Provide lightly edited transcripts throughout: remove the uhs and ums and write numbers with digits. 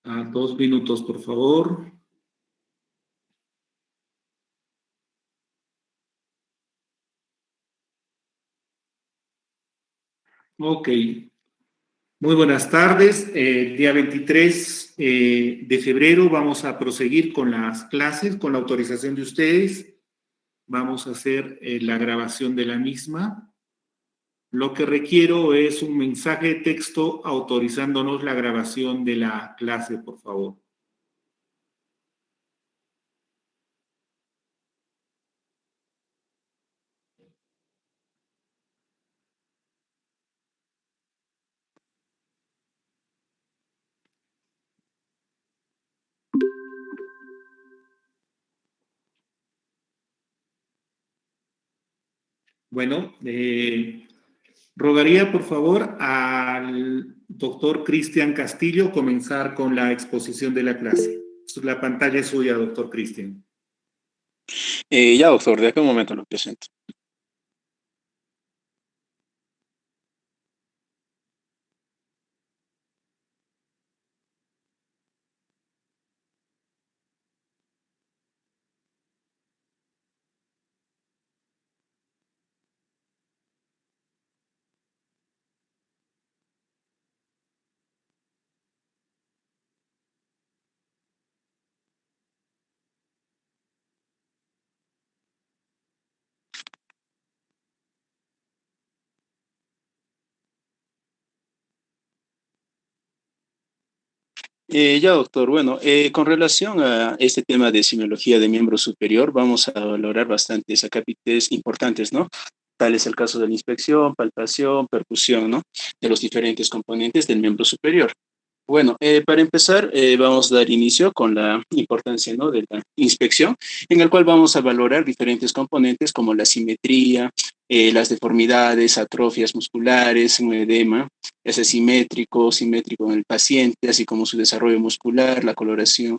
2 minutos, por favor. Ok. Muy buenas tardes. Día 23 de febrero vamos a proseguir con las clases, con la autorización de ustedes. Vamos a hacer la grabación de la misma. Lo que requiero es un mensaje de texto autorizándonos la grabación de la clase, por favor. Bueno, rogaría por favor al doctor Cristian Castillo comenzar con la exposición de la clase. La pantalla es suya, doctor Cristian. Ya, doctor, de qué momento lo presento. Ya, doctor, bueno, con relación a este tema de semiología de miembro superior, vamos a valorar bastantes acápites importantes, ¿no? Tal es el caso de la inspección, palpación, percusión, ¿no? De los diferentes componentes del miembro superior. Bueno, para empezar, vamos a dar inicio con la importancia, ¿no? De la inspección, en el cual vamos a valorar diferentes componentes como la simetría, las deformidades, atrofias musculares, un edema, ya sea simétrico en el paciente, así como su desarrollo muscular, la coloración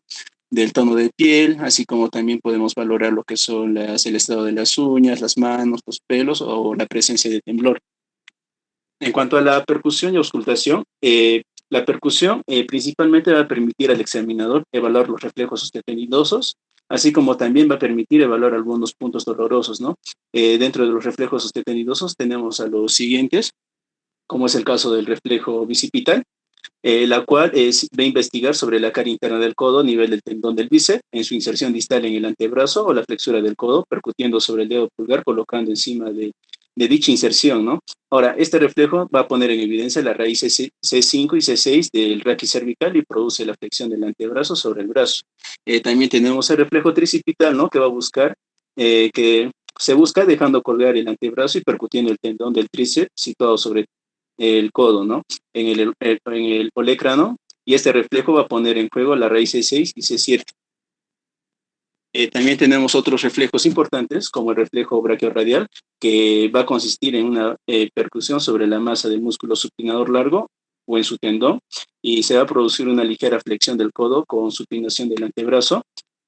del tono de piel, así como también podemos valorar lo que son el estado de las uñas, las manos, los pelos o la presencia de temblor. En cuanto a la percusión y auscultación, la percusión principalmente va a permitir al examinador evaluar los reflejos osteotendidosos, así como también va a permitir evaluar algunos puntos dolorosos, ¿no? Dentro de los reflejos osteotendidosos tenemos a los siguientes, como es el caso del reflejo bicipital, la cual va a investigar sobre la cara interna del codo a nivel del tendón del bíceps, en su inserción distal en el antebrazo o la flexura del codo, percutiendo sobre el dedo pulgar, colocando encima de dicha inserción, ¿no? Ahora, este reflejo va a poner en evidencia la raíz C5 y C6 del raquis cervical y produce la flexión del antebrazo sobre el brazo. También tenemos el reflejo tricipital, ¿no? Que va a buscar, que se busca dejando colgar el antebrazo y percutiendo el tendón del tríceps situado sobre el codo, ¿no? En el olecrano, y este reflejo va a poner en juego la raíz C6 y C7. También tenemos otros reflejos importantes, como el reflejo brachiorradial, que va a consistir en una percusión sobre la masa del músculo supinador largo o en su tendón, y se va a producir una ligera flexión del codo con supinación del antebrazo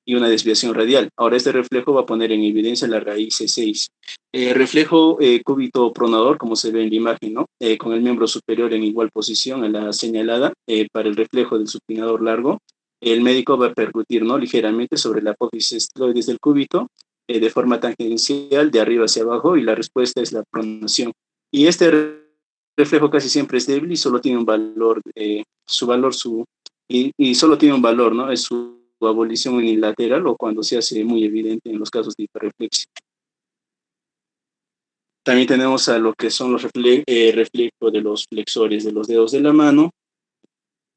y una desviación radial. Ahora, este reflejo va a poner en evidencia la raíz C6. Reflejo cúbito pronador, como se ve en la imagen, ¿no? Con el miembro superior en igual posición a la señalada para el reflejo del supinador largo. El médico va a percutir, ¿no? Ligeramente sobre la apófisis esteroides del cúbito de forma tangencial de arriba hacia abajo, y la respuesta es la pronación. Y este reflejo casi siempre es débil y solo tiene un valor, y solo tiene un valor, ¿no? Es su abolición unilateral o cuando se hace muy evidente en los casos de hiperreflexia. También tenemos a lo que son los reflejos de los flexores de los dedos de la mano,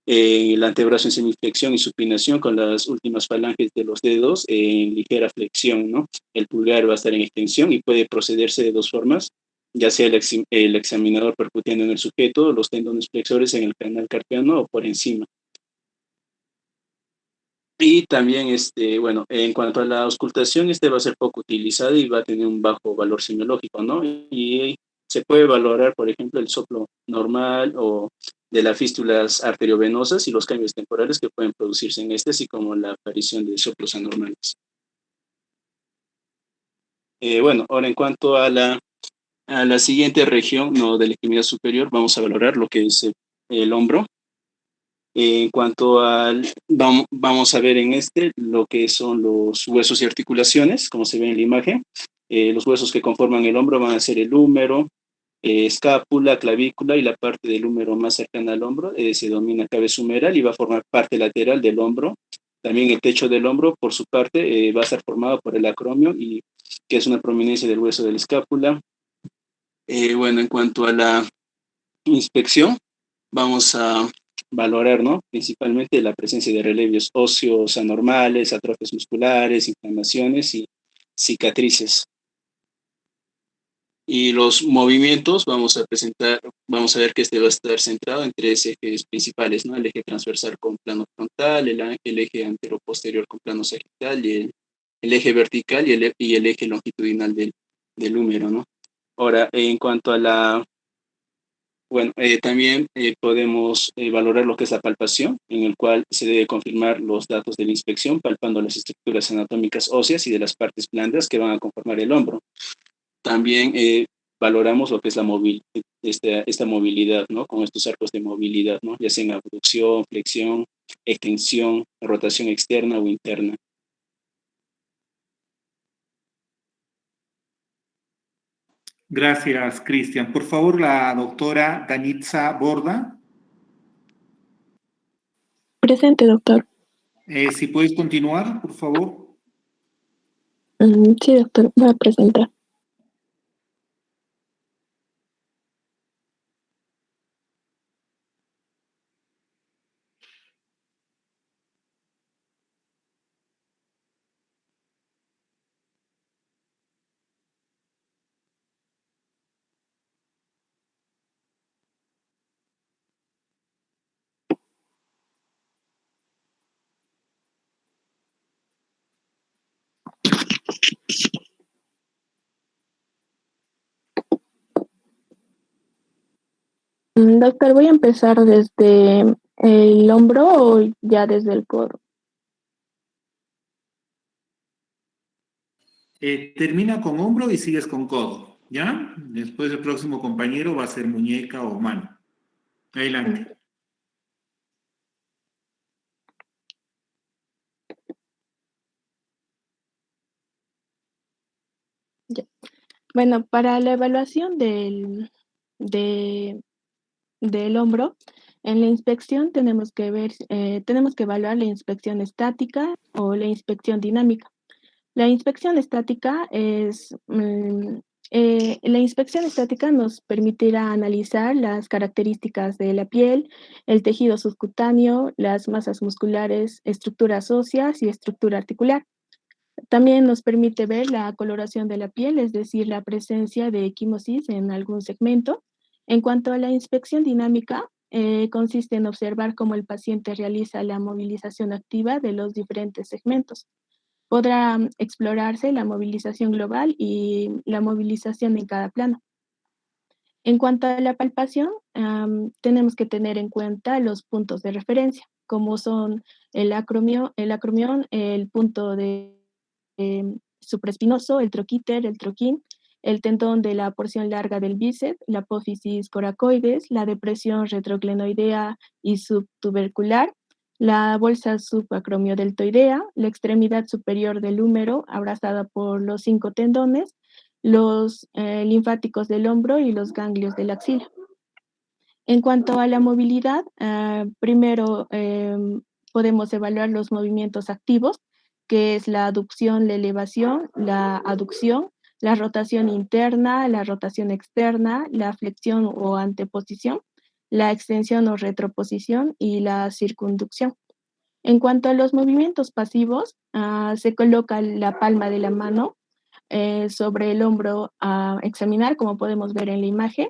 el antebrazo en semiflexión y supinación con las últimas falanges de los dedos en ligera flexión, ¿no? El pulgar va a estar en extensión y puede procederse de dos formas, ya sea el examinador percutiendo en el sujeto, los tendones flexores en el canal carpiano o por encima. Y también, bueno, en cuanto a la auscultación, va a ser poco utilizado y va a tener un bajo valor semiológico, ¿no? Y se puede valorar, por ejemplo, el soplo normal o de las fístulas arteriovenosas y los cambios temporales que pueden producirse en así como la aparición de soplos anormales. Bueno, ahora en cuanto a la siguiente región, ¿no? De la extremidad superior, vamos a valorar lo que es el hombro. En cuanto al, vamos a ver en lo que son los huesos y articulaciones, como se ve en la imagen. Los huesos que conforman el hombro van a ser el húmero, escápula, clavícula y la parte del húmero más cercana al hombro se denomina cabeza humeral y va a formar parte lateral del hombro. También el techo del hombro, por su parte, va a estar formado por el acromio, y que es una prominencia del hueso de la escápula. Bueno, en cuanto a la inspección, vamos a valorar, ¿no? Principalmente la presencia de relieves óseos anormales, atrofias musculares, inflamaciones y cicatrices. Y los movimientos, vamos a ver que este va a estar centrado en tres ejes principales, ¿no? El eje transversal con plano frontal, el eje anteroposterior con plano sagital, y el eje vertical y el eje longitudinal del húmero, ¿no? Ahora, en cuanto a bueno, también podemos valorar lo que es la palpación, en el cual se debe confirmar los datos de la inspección, palpando las estructuras anatómicas óseas y de las partes blandas que van a conformar el hombro. También valoramos lo que es esta movilidad, ¿no? Con estos arcos de movilidad, ¿no? Ya sea en abducción, flexión, extensión, rotación externa o interna. Gracias, Cristian. Por favor, la doctora Danitza Borda. Presente, doctor. Si puedes continuar, por favor. Sí, doctor, voy a presentar. Doctor, voy a empezar desde el hombro o ya desde el codo. Termina con hombro y sigues con codo, ¿ya? Después el próximo compañero va a ser muñeca o mano. Adelante. Ya. Bueno, para la evaluación del hombro, en la inspección tenemos que evaluar la inspección estática o la inspección dinámica. La inspección estática la inspección estática nos permitirá analizar las características de la piel, el tejido subcutáneo, las masas musculares, estructuras óseas y estructura articular. También nos permite ver la coloración de la piel, es decir, la presencia de equimosis en algún segmento. En cuanto a la inspección dinámica, consiste en observar cómo el paciente realiza la movilización activa de los diferentes segmentos. Podrá explorarse la movilización global y la movilización en cada plano. En cuanto a la palpación, tenemos que tener en cuenta los puntos de referencia, como son el acromión, el punto de supraespinoso, el troquíter, el troquín, el tendón de la porción larga del bíceps, la apófisis coracoides, la depresión retroclenoidea y subtubercular, la bolsa subacromiodeltoidea, la extremidad superior del húmero abrazada por los 5 tendones, los linfáticos del hombro y los ganglios de la axila. En cuanto a la movilidad, primero podemos evaluar los movimientos activos, que es la aducción, la elevación, la aducción, la rotación interna, la rotación externa, la flexión o anteposición, la extensión o retroposición y la circunducción. En cuanto a los movimientos pasivos, se coloca la palma de la mano sobre el hombro a examinar, como podemos ver en la imagen,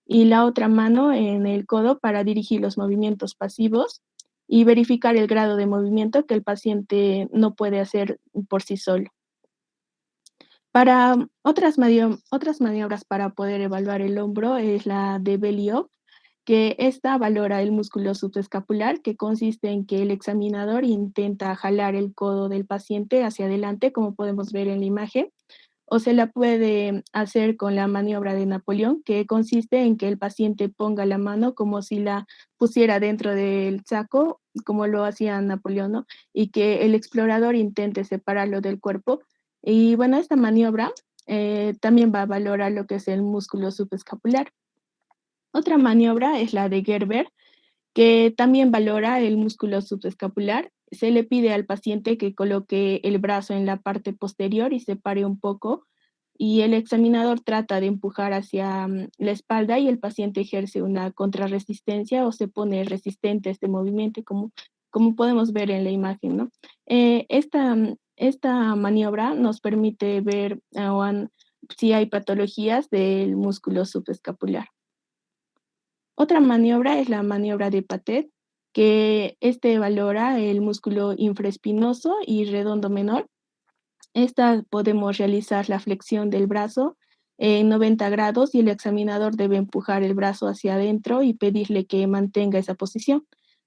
y la otra mano en el codo para dirigir los movimientos pasivos y verificar el grado de movimiento que el paciente no puede hacer por sí solo. Para otras maniobras para poder evaluar el hombro es la de Belly-Off, que esta valora el músculo subescapular, que consiste en que el examinador intenta jalar el codo del paciente hacia adelante, como podemos ver en la imagen, o se la puede hacer con la maniobra de Napoleón, que consiste en que el paciente ponga la mano como si la pusiera dentro del saco, como lo hacía Napoleón, ¿no? Y que el explorador intente separarlo del cuerpo. Y bueno, esta maniobra también va a valorar lo que es el músculo subescapular. Otra maniobra es la de Gerber, que también valora el músculo subescapular. Se le pide al paciente que coloque el brazo en la parte posterior y se pare un poco, y el examinador trata de empujar hacia la espalda y el paciente ejerce una contrarresistencia o se pone resistente a este movimiento, como podemos ver en la imagen, ¿no? Esta maniobra nos permite ver si hay patologías del músculo subescapular. Otra maniobra es la maniobra de Patet, que valora el músculo infraespinoso y redondo menor. Esta podemos realizar la flexión del brazo en 90 grados y el examinador debe empujar el brazo hacia adentro y pedirle que mantenga esa posición.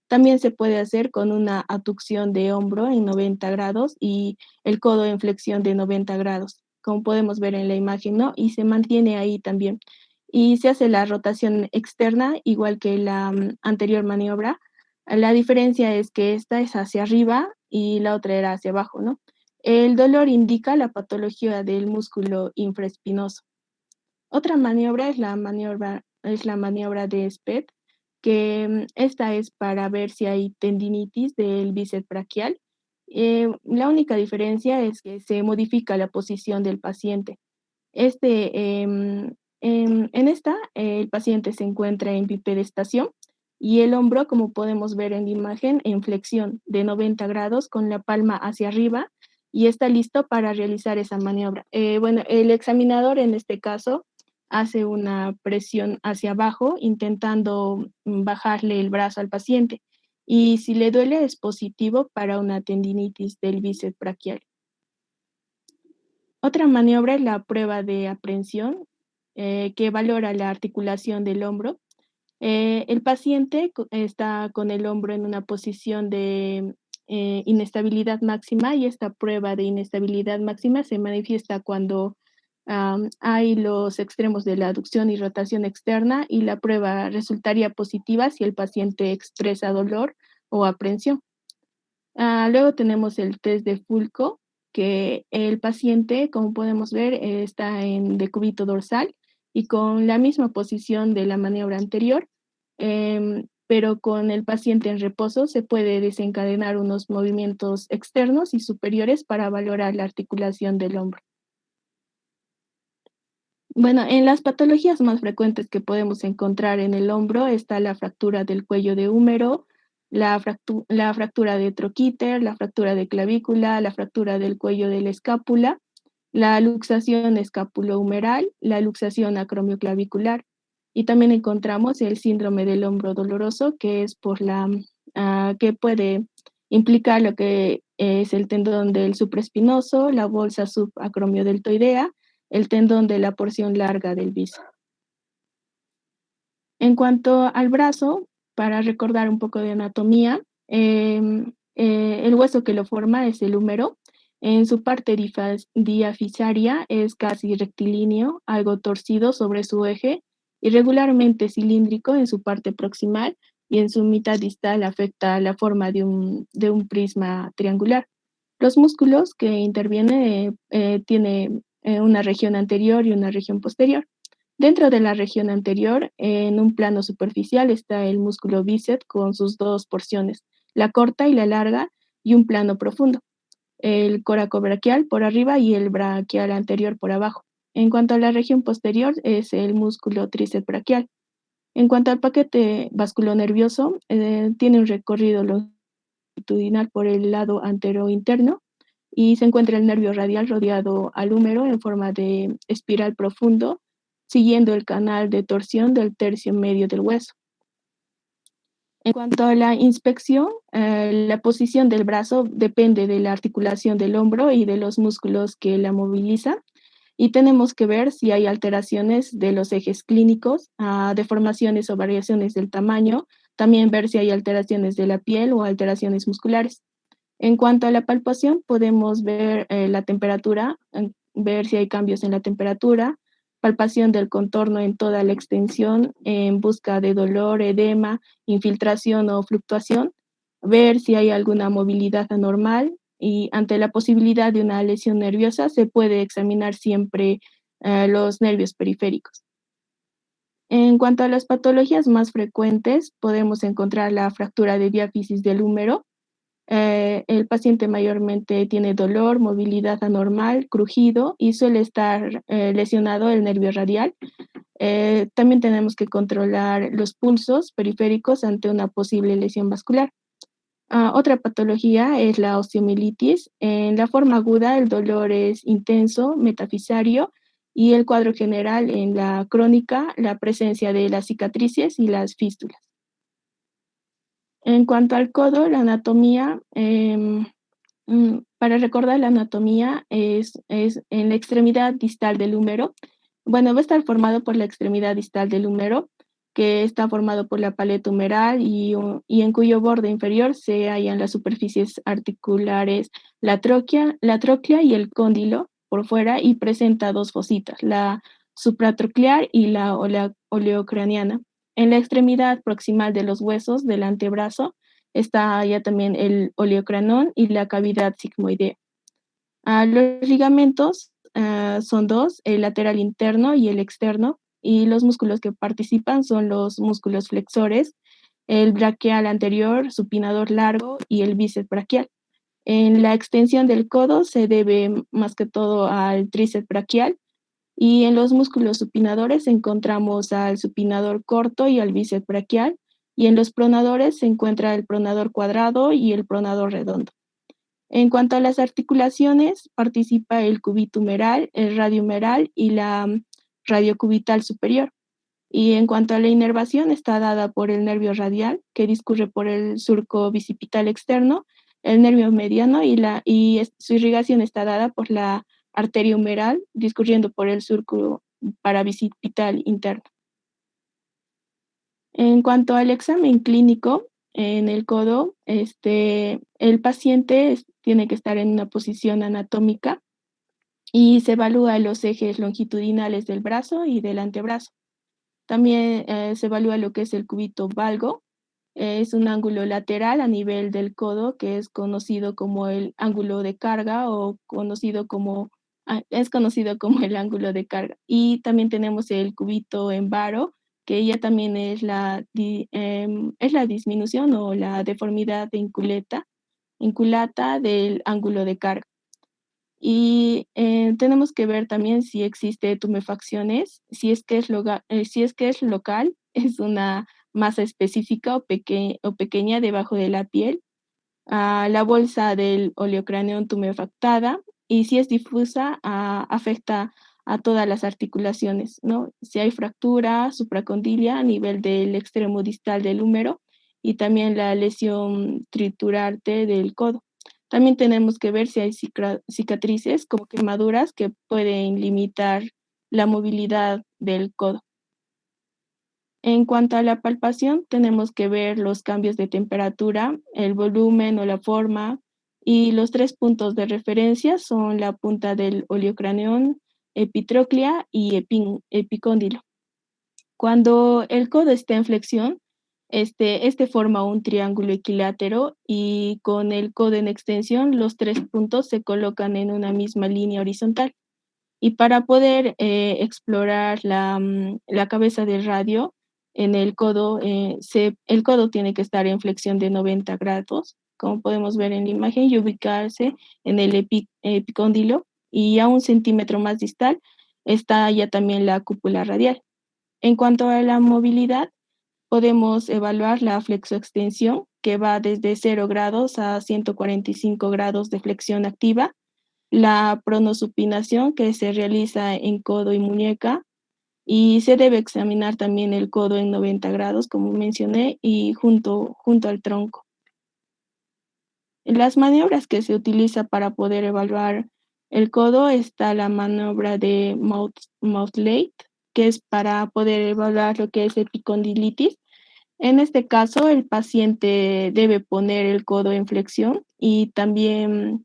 También se puede hacer con una abducción de hombro en 90 grados y el codo en flexión de 90 grados, como podemos ver en la imagen, ¿no? Y se mantiene ahí también. Y se hace la rotación externa, igual que la anterior maniobra. La diferencia es que esta es hacia arriba y la otra era hacia abajo, ¿no? El dolor indica la patología del músculo infraespinoso. Otra maniobra es la maniobra de Speth, que esta es para ver si hay tendinitis del bíceps braquial. La única diferencia es que se modifica la posición del paciente. En esta, el paciente se encuentra en bipedestación y el hombro, como podemos ver en la imagen, en flexión de 90 grados con la palma hacia arriba y está listo para realizar esa maniobra. Bueno, el examinador en este caso hace una presión hacia abajo intentando bajarle el brazo al paciente y si le duele es positivo para una tendinitis del bíceps braquial. Otra maniobra es la prueba de aprehensión, que valora la articulación del hombro. El paciente está con el hombro en una posición de inestabilidad máxima y esta prueba de inestabilidad máxima se manifiesta cuando hay los extremos de la aducción y rotación externa y la prueba resultaría positiva si el paciente expresa dolor o aprehensión. Luego tenemos el test de Fulco, que el paciente, como podemos ver, está en decúbito dorsal y con la misma posición de la maniobra anterior, pero con el paciente en reposo se puede desencadenar unos movimientos externos y superiores para valorar la articulación del hombro. Bueno, en las patologías más frecuentes que podemos encontrar en el hombro está la fractura del cuello de húmero, la fractura de troquíter, la fractura de clavícula, la fractura del cuello de la escápula, la luxación escapulohumeral, la luxación acromioclavicular. Y también encontramos el síndrome del hombro doloroso, que es que puede implicar lo que es el tendón del supraespinoso, la bolsa subacromiodeltoidea, el tendón de la porción larga del bíceps. En cuanto al brazo, para recordar un poco de anatomía, el hueso que lo forma es el húmero. En su parte diafisaria es casi rectilíneo, algo torcido sobre su eje, irregularmente cilíndrico en su parte proximal y en su mitad distal afecta la forma de un prisma triangular. Los músculos que intervienen tienen una región anterior y una región posterior. Dentro de la región anterior, en un plano superficial, está el músculo bíceps con sus dos porciones, la corta y la larga, y un plano profundo, el coracobraquial por arriba y el braquial anterior por abajo. En cuanto a la región posterior, es el músculo tríceps braquial. En cuanto al paquete vasculonervioso, tiene un recorrido longitudinal por el lado antero interno y se encuentra el nervio radial rodeado al húmero en forma de espiral profundo, siguiendo el canal de torsión del tercio medio del hueso. En cuanto a la inspección, la posición del brazo depende de la articulación del hombro y de los músculos que la movilizan. Y tenemos que ver si hay alteraciones de los ejes clínicos, deformaciones o variaciones del tamaño, también ver si hay alteraciones de la piel o alteraciones musculares. En cuanto a la palpación, podemos ver la temperatura ver si hay cambios en la temperatura, palpación del contorno en toda la extensión en busca de dolor, edema, infiltración o fluctuación, ver si hay alguna movilidad anormal y ante la posibilidad de una lesión nerviosa se puede examinar siempre los nervios periféricos. En cuanto a las patologías más frecuentes, podemos encontrar la fractura de diáfisis del húmero. El paciente mayormente tiene dolor, movilidad anormal, crujido y suele estar lesionado el nervio radial. También tenemos que controlar los pulsos periféricos ante una posible lesión vascular. Otra patología es la osteomielitis. En la forma aguda, el dolor es intenso, metafisario, y el cuadro general en la crónica, la presencia de las cicatrices y las fístulas. En cuanto al codo, la anatomía, para recordar la anatomía, es en la extremidad distal del húmero. Bueno, va a estar formado por la extremidad distal del húmero, que está formado por la paleta humeral y en cuyo borde inferior se hallan las superficies articulares, la tróclea y el cóndilo por fuera, y presenta dos fositas, la supratroclear y la oleocraniana. En la extremidad proximal de los huesos del antebrazo está ya también el oleocranón y la cavidad sigmoidea. Los ligamentos son dos, el lateral interno y el externo, y los músculos que participan son los músculos flexores, el braquial anterior, supinador largo y el bíceps braquial. En la extensión del codo se debe más que todo al tríceps braquial, y en los músculos supinadores encontramos al supinador corto y al bíceps braquial, y en los pronadores se encuentra el pronador cuadrado y el pronador redondo. En cuanto a las articulaciones, participa el cúbito humeral, el radio humeral y la radiocubital superior. Y en cuanto a la inervación, está dada por el nervio radial, que discurre por el surco bicipital externo, el nervio mediano y su irrigación está dada por la arteria humeral, discurriendo por el surco parabicipital interno. En cuanto al examen clínico, en el codo, el paciente tiene que estar en una posición anatómica y se evalúa los ejes longitudinales del brazo y del antebrazo. También se evalúa lo que es el cúbito valgo. Es un ángulo lateral a nivel del codo que es conocido como el ángulo de carga o es conocido como el ángulo de carga. Y también tenemos el cúbito en varo, que ya también es la disminución o la deformidad de inculata del ángulo de carga. Y tenemos que ver también si existe tumefacciones, si es que es local, es una masa específica o pequeña debajo de la piel, la bolsa del oleocráneo tumefactada, y si es difusa, afecta a todas las articulaciones, ¿no? Si hay fractura supracondilia a nivel del extremo distal del húmero y también la lesión triturante del codo. También tenemos que ver si hay cicatrices como quemaduras que pueden limitar la movilidad del codo. En cuanto a la palpación, tenemos que ver los cambios de temperatura, el volumen o la forma, y los 3 puntos de referencia son la punta del oleocraneón, epitróclea y epicóndilo. Cuando el codo está en flexión, este forma un triángulo equilátero, y con el codo en extensión, los 3 puntos se colocan en una misma línea horizontal. Y para poder explorar la cabeza del radio en el codo, el codo tiene que estar en flexión de 90 grados, como podemos ver en la imagen, y ubicarse en el epicóndilo, y a 1 centímetro más distal está ya también la cúpula radial. En cuanto a la movilidad, podemos evaluar la flexoextensión, que va desde 0 grados a 145 grados de flexión activa, la pronosupinación, que se realiza en codo y muñeca, y se debe examinar también el codo en 90 grados, como mencioné, y junto al tronco. Las maniobras que se utiliza para poder evaluar el codo está la maniobra de Mouthley, que es para poder evaluar lo que es epicondilitis. En este caso, el paciente debe poner el codo en flexión y también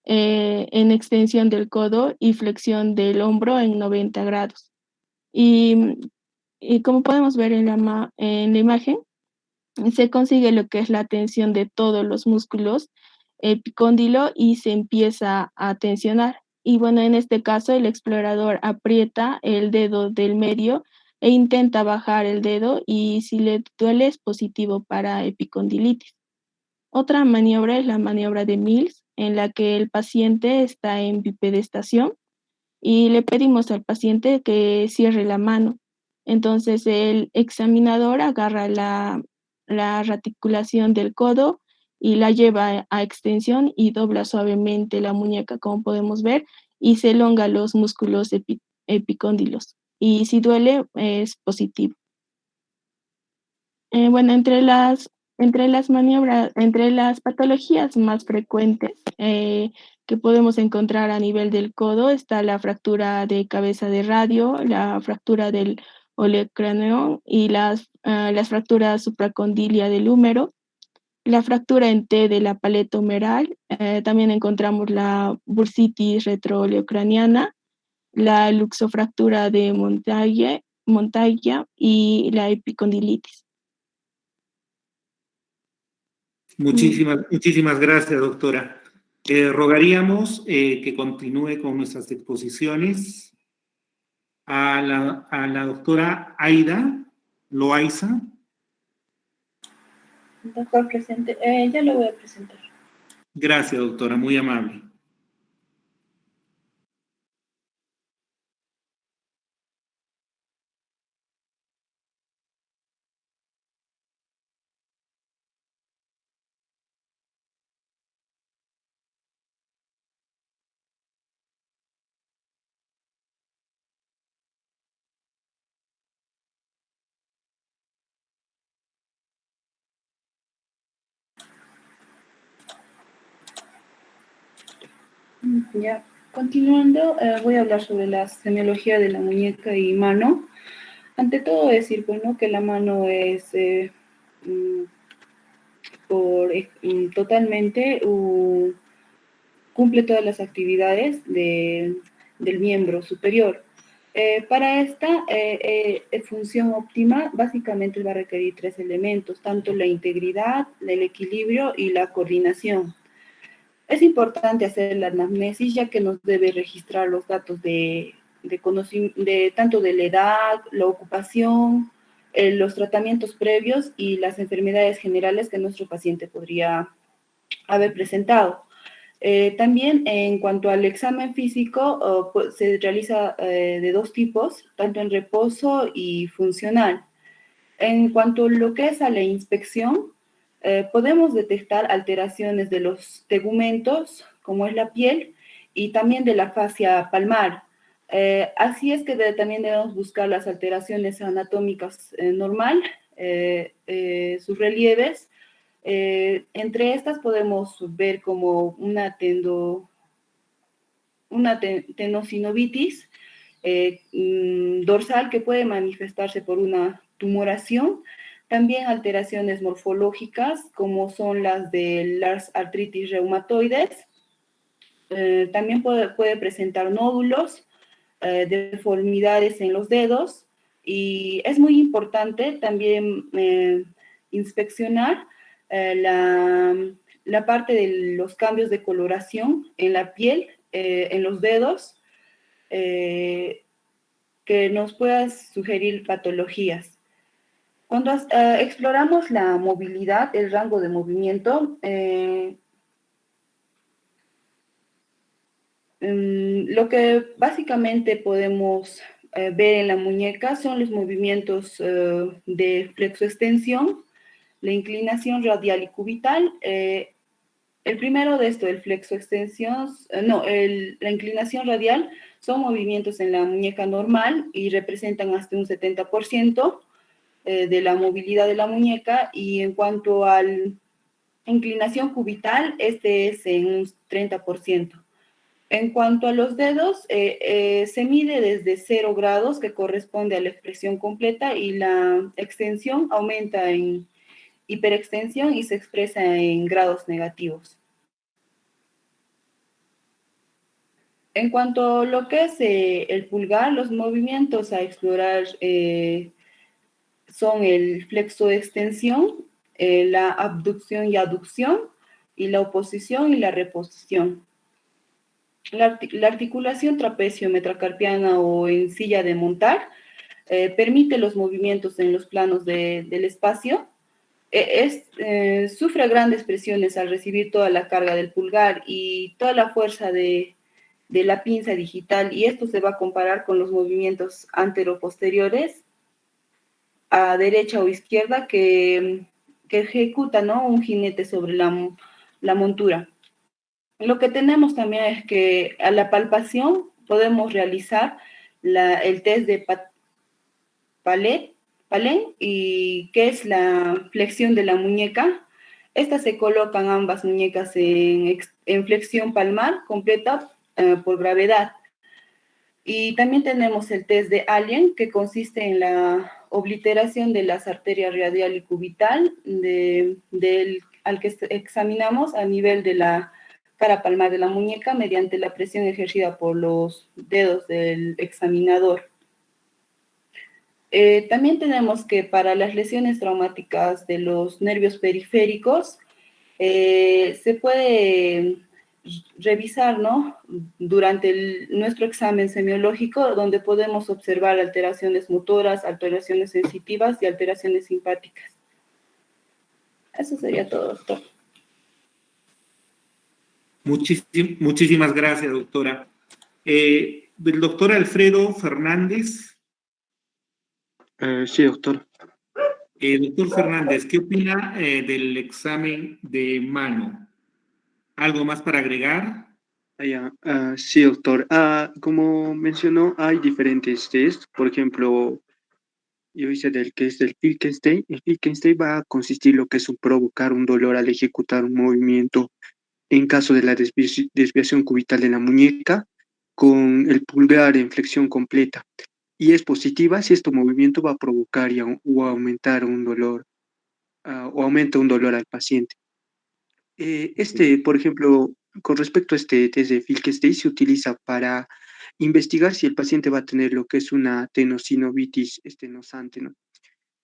en extensión del codo y flexión del hombro en 90 grados. Y como podemos ver en la imagen, se consigue lo que es la tensión de todos los músculos epicóndilo y se empieza a tensionar. Y bueno, en este caso el explorador aprieta el dedo del medio e intenta bajar el dedo y si le duele es positivo para epicondilitis. Otra maniobra es la maniobra de Mills, en la que el paciente está en bipedestación y le pedimos al paciente que cierre la mano. Entonces el examinador agarra la reticulación del codo y la lleva a extensión y dobla suavemente la muñeca, como podemos ver, y se elonga los músculos epicóndilos. Y si duele, es positivo. Bueno, entre las patologías más frecuentes que podemos encontrar a nivel del codo está la fractura de cabeza de radio, la fractura del olecraneum y las fracturas supracondilia del húmero, la fractura en T de la paleta humeral. También encontramos la bursitis retrooleocraniana, la luxofractura de Montaglia y la epicondilitis. Muchísimas gracias, doctora. Rogaríamos que continúe con nuestras exposiciones a la doctora Aida Loaiza. Doctor presente, ya lo voy a presentar. Gracias, doctora, muy amable. Ya, continuando, voy a hablar sobre la semiología de la muñeca y mano. Ante todo decir, bueno, que la mano es totalmente cumple todas las actividades del miembro superior. Para esta función óptima, básicamente va a requerir 3 elementos, tanto la integridad, el equilibrio y la coordinación. Es importante hacer la anamnesis, ya que nos debe registrar los datos tanto de la edad, la ocupación, los tratamientos previos y las enfermedades generales que nuestro paciente podría haber presentado. También en cuanto al examen físico, se realiza de 2 tipos, tanto en reposo y funcional. En cuanto a lo que es a la inspección, podemos detectar alteraciones de los tegumentos, como es la piel, y también de la fascia palmar. Así es que también debemos buscar las alteraciones anatómicas normal, sus relieves. Entre estas podemos ver como una tenosinovitis dorsal que puede manifestarse por una tumoración, también alteraciones morfológicas como son las de las artritis reumatoides, también puede presentar nódulos, deformidades en los dedos y es muy importante también inspeccionar la parte de los cambios de coloración en la piel, en los dedos, que nos pueda sugerir patologías. Cuando exploramos la movilidad, el rango de movimiento, lo que básicamente podemos ver en la muñeca son los movimientos de flexoextensión, la inclinación radial y cubital. El primero de esto, el flexoextensión, la inclinación radial, son movimientos en la muñeca normal y representan hasta un 70% de la movilidad de la muñeca, y en cuanto a la inclinación cubital, este es en un 30%. En cuanto a los dedos, se mide desde 0 grados, que corresponde a la expresión completa, y la extensión aumenta en hiperextensión y se expresa en grados negativos. En cuanto a lo que es el pulgar, los movimientos a explorar son el flexo-extensión, la abducción y aducción, y la oposición y la reposición. La articulación trapecio-metacarpiana o en silla de montar permite los movimientos en los planos del espacio. Sufre grandes presiones al recibir toda la carga del pulgar y toda la fuerza de la pinza digital, y esto se va a comparar con los movimientos antero-posteriores a derecha o izquierda que ejecuta, ¿no?, un jinete sobre la montura. Lo que tenemos también es que a la palpación podemos realizar el test de Palén, y que es la flexión de la muñeca. Estas se colocan ambas muñecas en flexión palmar completa por gravedad. Y también tenemos el test de Allen, que consiste en la obliteración de las arterias radial y cubital al que examinamos a nivel de la cara palmar de la muñeca mediante la presión ejercida por los dedos del examinador. También tenemos que para las lesiones traumáticas de los nervios periféricos se puede revisar, ¿no?, durante nuestro examen semiológico, donde podemos observar alteraciones motoras, alteraciones sensitivas y alteraciones simpáticas. Eso sería todo, doctor. Muchísimas gracias, doctora. El doctor Alfredo Fernández. Sí, doctor. Doctor Fernández, ¿qué opina del examen de mano? ¿Algo más para agregar? Sí, doctor. Como mencionó, hay diferentes tests. Por ejemplo, yo hice del que es del Finkelstein. El Finkelstein va a consistir lo que es provocar un dolor al ejecutar un movimiento en caso de la desviación cubital de la muñeca con el pulgar en flexión completa. Y es positiva si este movimiento va a provocar o aumentar un dolor o aumenta un dolor al paciente. Por ejemplo, con respecto a este test de Finkelstein, se utiliza para investigar si el paciente va a tener lo que es una tenosinovitis estenosante, ¿no?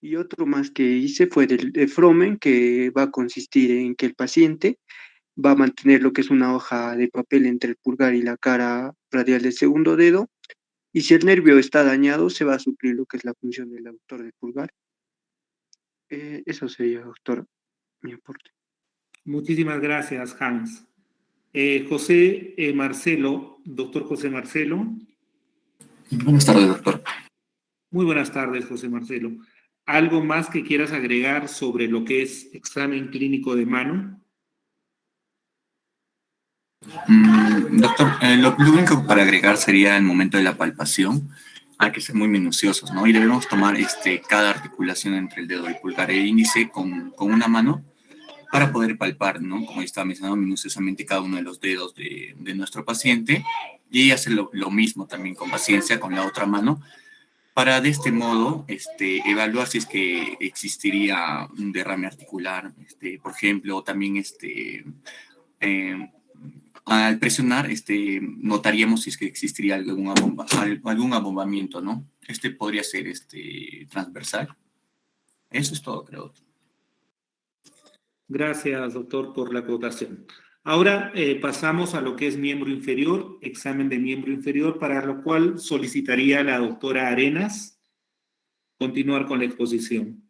Y otro más que hice fue de Fromen, que va a consistir en que el paciente va a mantener lo que es una hoja de papel entre el pulgar y la cara radial del segundo dedo, y si el nervio está dañado, se va a suplir lo que es la función del aductor del pulgar. Eso sería, doctor, mi aporte. Muchísimas gracias, Hans. José Marcelo, doctor José Marcelo. Buenas tardes, doctor. Muy buenas tardes, José Marcelo. ¿Algo más que quieras agregar sobre lo que es examen clínico de mano? Doctor, lo único para agregar sería el momento de la palpación. Hay que ser muy minuciosos, ¿no? Y debemos tomar cada articulación entre el dedo, el pulgar e el índice con una mano para poder palpar, ¿no? Como estaba mencionando, minuciosamente cada uno de los dedos de nuestro paciente, y hacer lo mismo también con paciencia con la otra mano, para de este modo evaluar si es que existiría un derrame articular, por ejemplo, también al presionar, notaríamos si es que existiría algún abombamiento, ¿no? Podría ser transversal. Eso es todo, creo. Gracias, doctor, por la acotación. Ahora pasamos a lo que es miembro inferior, examen de miembro inferior, para lo cual solicitaría a la doctora Arenas continuar con la exposición.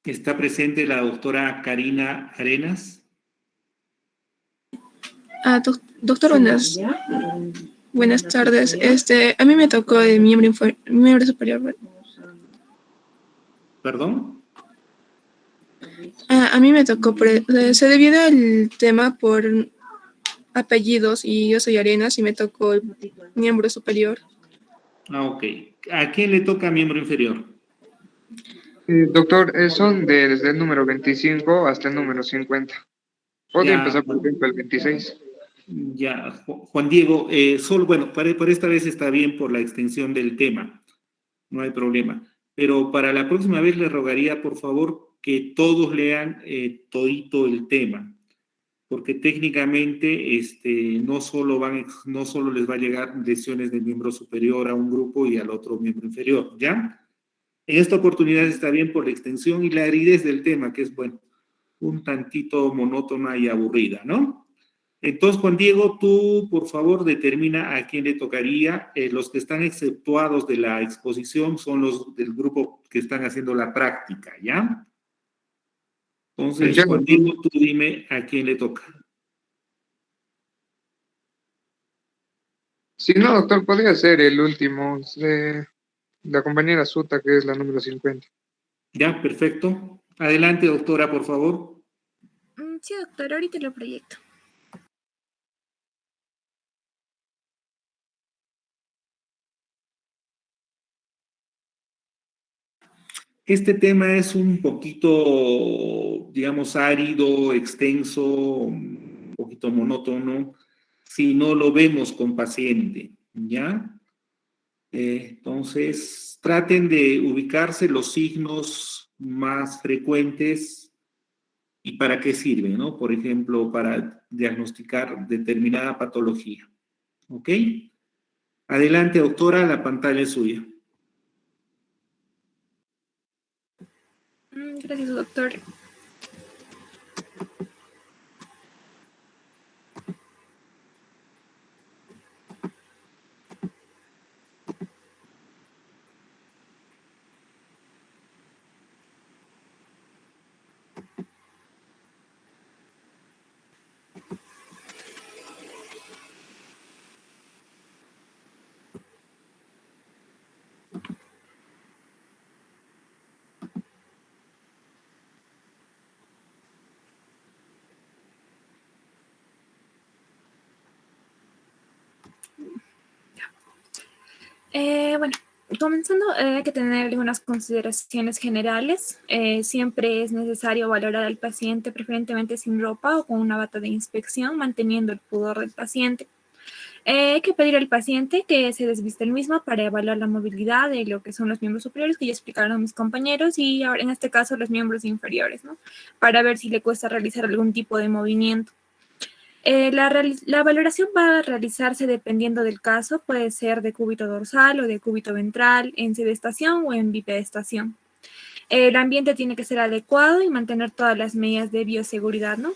¿Está presente la doctora Karina Arenas? Doctor, buenas tardes. A mí me tocó de miembro superior. ¿Perdón? A mí me tocó, se debido al tema por apellidos, y yo soy Arenas y me tocó el miembro superior. Ok. ¿A quién le toca miembro inferior? Doctor, son desde el número 25 hasta el número 50. Podría empezar, por ejemplo, el 26. Ya, Juan Diego, solo, bueno, por esta vez está bien por la extensión del tema, no hay problema. Pero para la próxima vez le rogaría, por favor, que todos lean todito el tema, porque técnicamente no solo les va a llegar lesiones del miembro superior a un grupo y al otro miembro inferior, ¿ya? En esta oportunidad está bien por la extensión y la aridez del tema, que es, bueno, un tantito monótona y aburrida, ¿no? Entonces, Juan Diego, tú, por favor, determina a quién le tocaría. Los que están exceptuados de la exposición son los del grupo que están haciendo la práctica, ¿ya? Entonces, Entiendo. Juan Diego, tú dime a quién le toca. Si no, doctor, podría ser el último de la compañera Suta, que es la número 50. Ya, perfecto. Adelante, doctora, por favor. Sí, doctor, ahorita lo proyecto. Este tema es un poquito, digamos, árido, extenso, un poquito monótono, si no lo vemos con paciente, ¿ya? Entonces, traten de ubicarse los signos más frecuentes y para qué sirven, ¿no? Por ejemplo, para diagnosticar determinada patología, ¿ok? Adelante, doctora, la pantalla es suya. Gracias, doctor. Bueno, comenzando, hay que tener algunas consideraciones generales. Siempre es necesario valorar al paciente, preferentemente sin ropa o con una bata de inspección, manteniendo el pudor del paciente. Hay que pedir al paciente que se desvista el mismo para evaluar la movilidad de lo que son los miembros superiores, que ya explicaron mis compañeros, y ahora en este caso los miembros inferiores, ¿no? Para ver si le cuesta realizar algún tipo de movimiento. La valoración va a realizarse dependiendo del caso, puede ser de cúbito dorsal o de cúbito ventral, en sedestación o en bipedestación. El ambiente tiene que ser adecuado y mantener todas las medidas de bioseguridad, ¿no?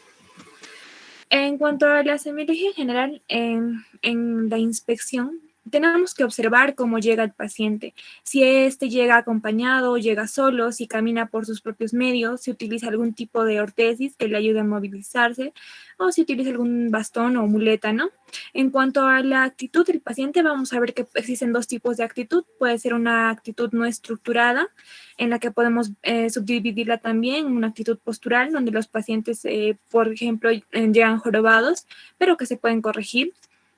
En cuanto a la semiología general, en la inspección, tenemos que observar cómo llega el paciente, si éste llega acompañado, llega solo, si camina por sus propios medios, si utiliza algún tipo de ortesis que le ayude a movilizarse, o si utiliza algún bastón o muleta, ¿no? En cuanto a la actitud del paciente, vamos a ver que existen dos tipos de actitud. Puede ser una actitud no estructurada, en la que podemos subdividirla también en una actitud postural, donde los pacientes, por ejemplo, llegan jorobados, pero que se pueden corregir.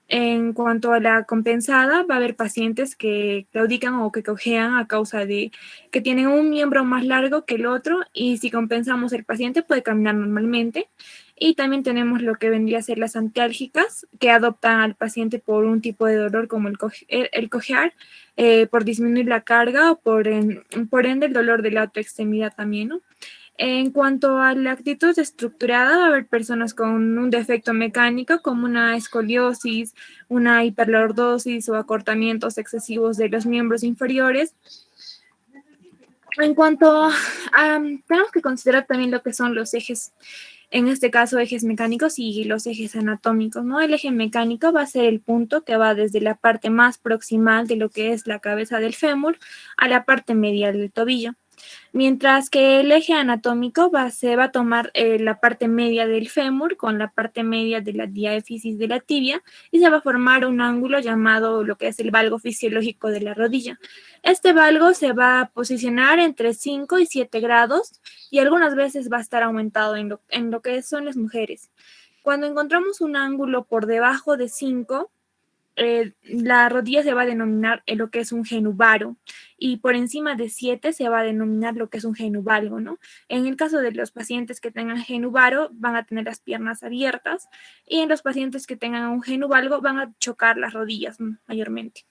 En cuanto a la compensada, va a haber pacientes que claudican o que cojean a causa de que tienen un miembro más largo que el otro, y si compensamos el paciente puede caminar normalmente. Y también tenemos lo que vendría a ser las antiálgicas, que adoptan al paciente por un tipo de dolor como el cojear, por disminuir la carga o por ende el dolor de la otra extremidad también, ¿no? En cuanto a la actitud estructurada, va a haber personas con un defecto mecánico como una escoliosis, una hiperlordosis o acortamientos excesivos de los miembros inferiores. En cuanto a, tenemos que considerar también lo que son los ejes, en este caso ejes mecánicos y los ejes anatómicos, ¿no? El eje mecánico va a ser el punto que va desde la parte más proximal de lo que es la cabeza del fémur a la parte medial del tobillo. Mientras que el eje anatómico se va a tomar la parte media del fémur con la parte media de la diáfisis de la tibia, y se va a formar un ángulo llamado lo que es el valgo fisiológico de la rodilla. Este valgo se va a posicionar entre 5 y 7 grados y algunas veces va a estar aumentado en lo que son las mujeres. Cuando encontramos un ángulo por debajo de 5, la rodilla se va a denominar lo que es un genubaro, y por encima de 7 se va a denominar lo que es un genuvalgo, ¿no? En el caso de los pacientes que tengan genubaro, van a tener las piernas abiertas, y en los pacientes que tengan un genuvalgo van a chocar las rodillas mayormente.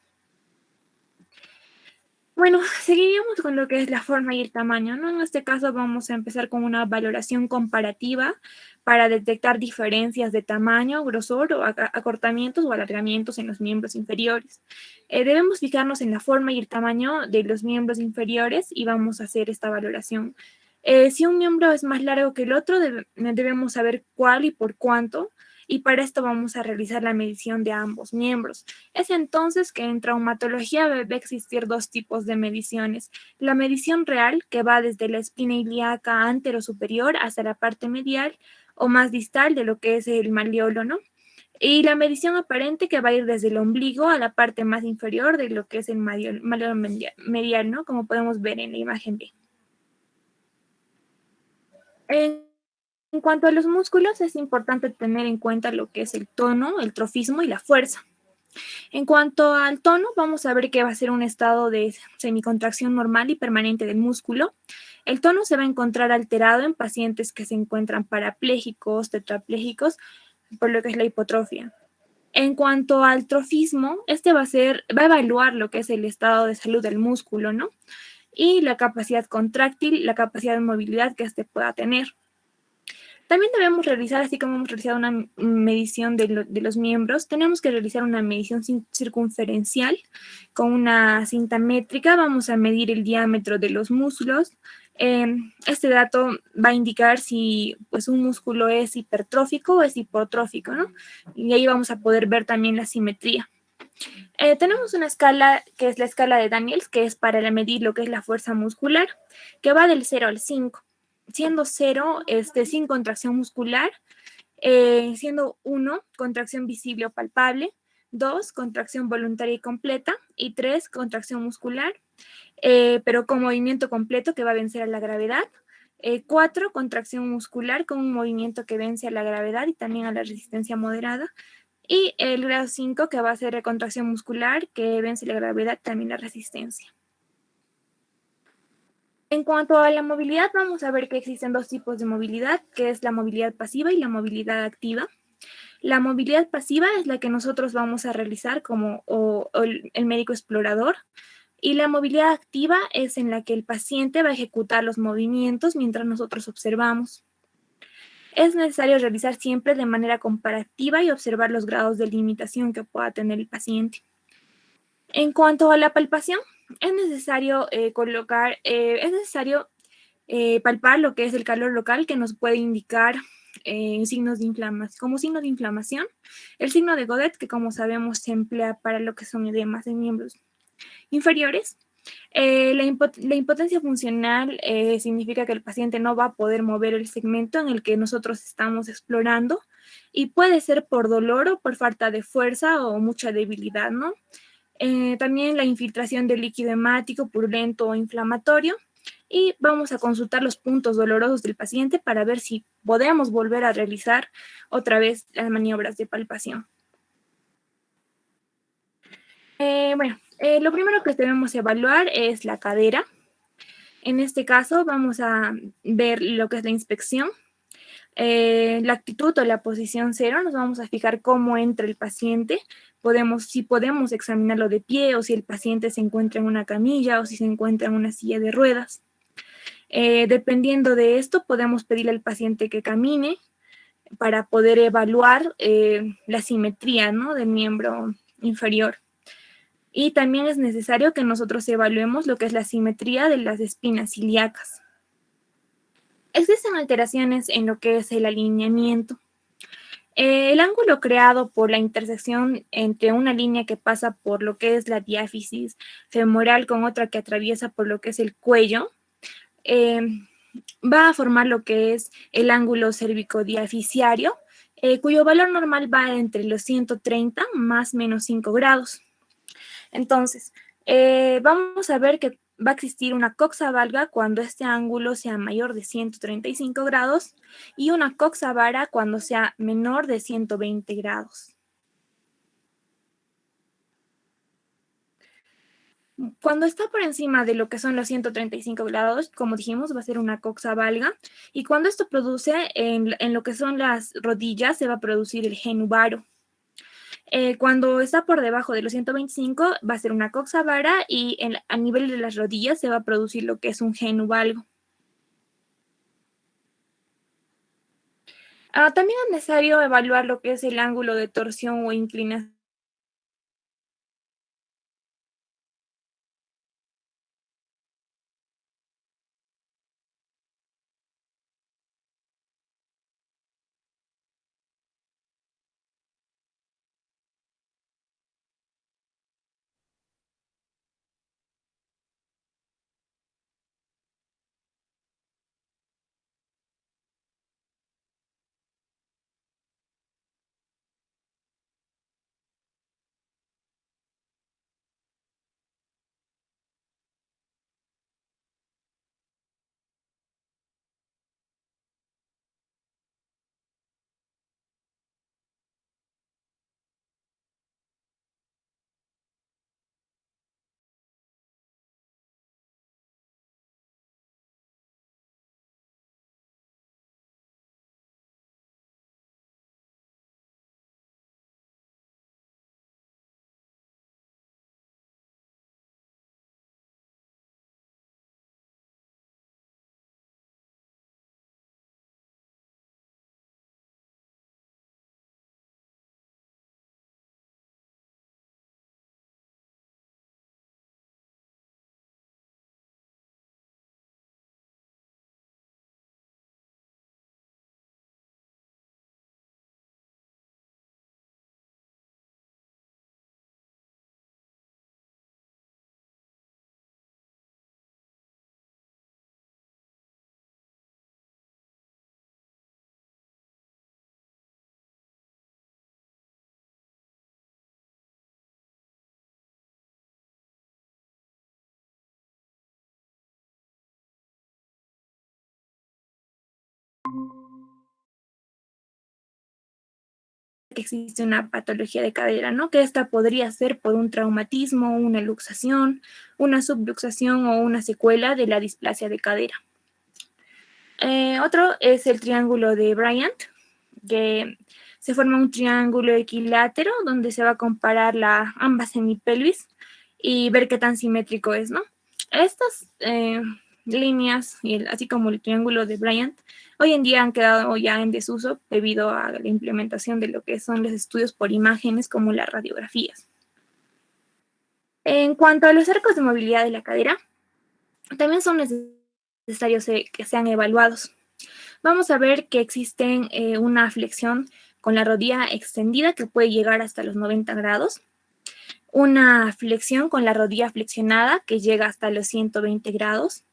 Bueno, seguiríamos con lo que es la forma y el tamaño, ¿no? En este caso vamos a empezar con una valoración comparativa para detectar diferencias de tamaño, grosor o acortamientos o alargamientos en los miembros inferiores. Debemos fijarnos en la forma y el tamaño de los miembros inferiores y vamos a hacer esta valoración. Si un miembro es más largo que el otro, debemos saber cuál y por cuánto, y para esto vamos a realizar la medición de ambos miembros. Es entonces que en traumatología va a existir dos tipos de mediciones. La medición real, que va desde la espina ilíaca antero-superior hasta la parte medial o más distal de lo que es el malleolo, ¿no? Y la medición aparente, que va a ir desde el ombligo a la parte más inferior de lo que es el malleolo medial, ¿no? Como podemos ver en la imagen B. En cuanto a los músculos, es importante tener en cuenta lo que es el tono, el trofismo y la fuerza. En cuanto al tono, vamos a ver que va a ser un estado de semicontracción normal y permanente del músculo. El tono se va a encontrar alterado en pacientes que se encuentran parapléjicos, tetraplégicos, por lo que es la hipotrofia. En cuanto al trofismo, este va a evaluar lo que es el estado de salud del músculo, ¿no? Y la capacidad contráctil, la capacidad de movilidad que este pueda tener. También debemos realizar, así como hemos realizado una medición de los miembros, tenemos que realizar una medición circunferencial con una cinta métrica. Vamos a medir el diámetro de los músculos. Este dato va a indicar si pues, un músculo es hipertrófico o es hipotrófico, ¿no? Y ahí vamos a poder ver también la simetría. Tenemos una escala que es la escala de Daniels, que es para medir lo que es la fuerza muscular, que va del 0 al 5. Siendo 0, sin contracción muscular, siendo 1, contracción visible o palpable, 2, contracción voluntaria y completa, y 3, contracción muscular, pero con movimiento completo que va a vencer a la gravedad, 4, contracción muscular con un movimiento que vence a la gravedad y también a la resistencia moderada, y el grado 5 que va a ser contracción muscular que vence la gravedad, también la resistencia. En cuanto a la movilidad, vamos a ver que existen dos tipos de movilidad, que es la movilidad pasiva y la movilidad activa. La movilidad pasiva es la que nosotros vamos a realizar como el médico explorador, y la movilidad activa es en la que el paciente va a ejecutar los movimientos mientras nosotros observamos. Es necesario realizar siempre de manera comparativa y observar los grados de limitación que pueda tener el paciente. En cuanto a la palpación, es necesario palpar lo que es el calor local, que nos puede indicar signos de inflamación. Como signo de inflamación, el signo de Godet, que como sabemos se emplea para lo que son edemas en miembros inferiores. La impotencia funcional significa que el paciente no va a poder mover el segmento en el que nosotros estamos explorando, y puede ser por dolor o por falta de fuerza o mucha debilidad, ¿no? También la infiltración de líquido hemático purulento o inflamatorio, y vamos a consultar los puntos dolorosos del paciente para ver si podemos volver a realizar otra vez las maniobras de palpación. Lo primero que debemos evaluar es la cadera. En este caso vamos a ver lo que es la inspección. La actitud o la posición 0, nos vamos a fijar cómo entra el paciente, si podemos examinarlo de pie o si el paciente se encuentra en una camilla o si se encuentra en una silla de ruedas. Dependiendo de esto, podemos pedirle al paciente que camine para poder evaluar la simetría, ¿no?, del miembro inferior. Y también es necesario que nosotros evaluemos lo que es la simetría de las espinas ilíacas. Existen alteraciones en lo que es el alineamiento. El ángulo creado por la intersección entre una línea que pasa por lo que es la diáfisis femoral con otra que atraviesa por lo que es el cuello, va a formar lo que es el ángulo cérvico-diaficiario, cuyo valor normal va entre los 130 más menos 5 grados. Entonces, vamos a ver que va a existir una coxa valga cuando este ángulo sea mayor de 135 grados y una coxa vara cuando sea menor de 120 grados. Cuando está por encima de lo que son los 135 grados, como dijimos, va a ser una coxa valga, y cuando esto produce en lo que son las rodillas, se va a producir el genu varo. Cuando está por debajo de los 125 va a ser una coxavara y a nivel de las rodillas se va a producir lo que es un genu valgo. También es necesario evaluar lo que es el ángulo de torsión o inclinación que existe una patología de cadera, ¿no? Que esta podría ser por un traumatismo, una luxación, una subluxación o una secuela de la displasia de cadera. Otro es el triángulo de Bryant, que se forma un triángulo equilátero donde se va a comparar ambas semipelvis y ver qué tan simétrico es, ¿no? Estas líneas, así como el triángulo de Bryant, hoy en día han quedado ya en desuso debido a la implementación de lo que son los estudios por imágenes como las radiografías. En cuanto a los arcos de movilidad de la cadera, también son necesarios que sean evaluados. Vamos a ver que existen una flexión con la rodilla extendida que puede llegar hasta los 90 grados, una flexión con la rodilla flexionada que llega hasta los 120 grados,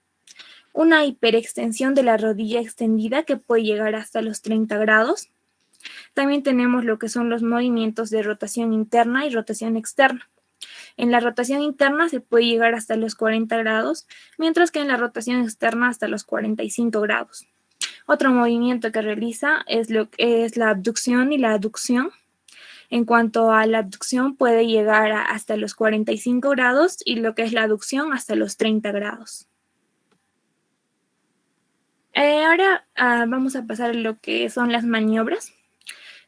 una hiperextensión de la rodilla extendida que puede llegar hasta los 30 grados. También tenemos lo que son los movimientos de rotación interna y rotación externa. En la rotación interna se puede llegar hasta los 40 grados, mientras que en la rotación externa hasta los 45 grados. Otro movimiento que realiza es lo que es la abducción y la aducción. En cuanto a la abducción puede llegar hasta los 45 grados y lo que es la aducción hasta los 30 grados. Ahora vamos a pasar a lo que son las maniobras.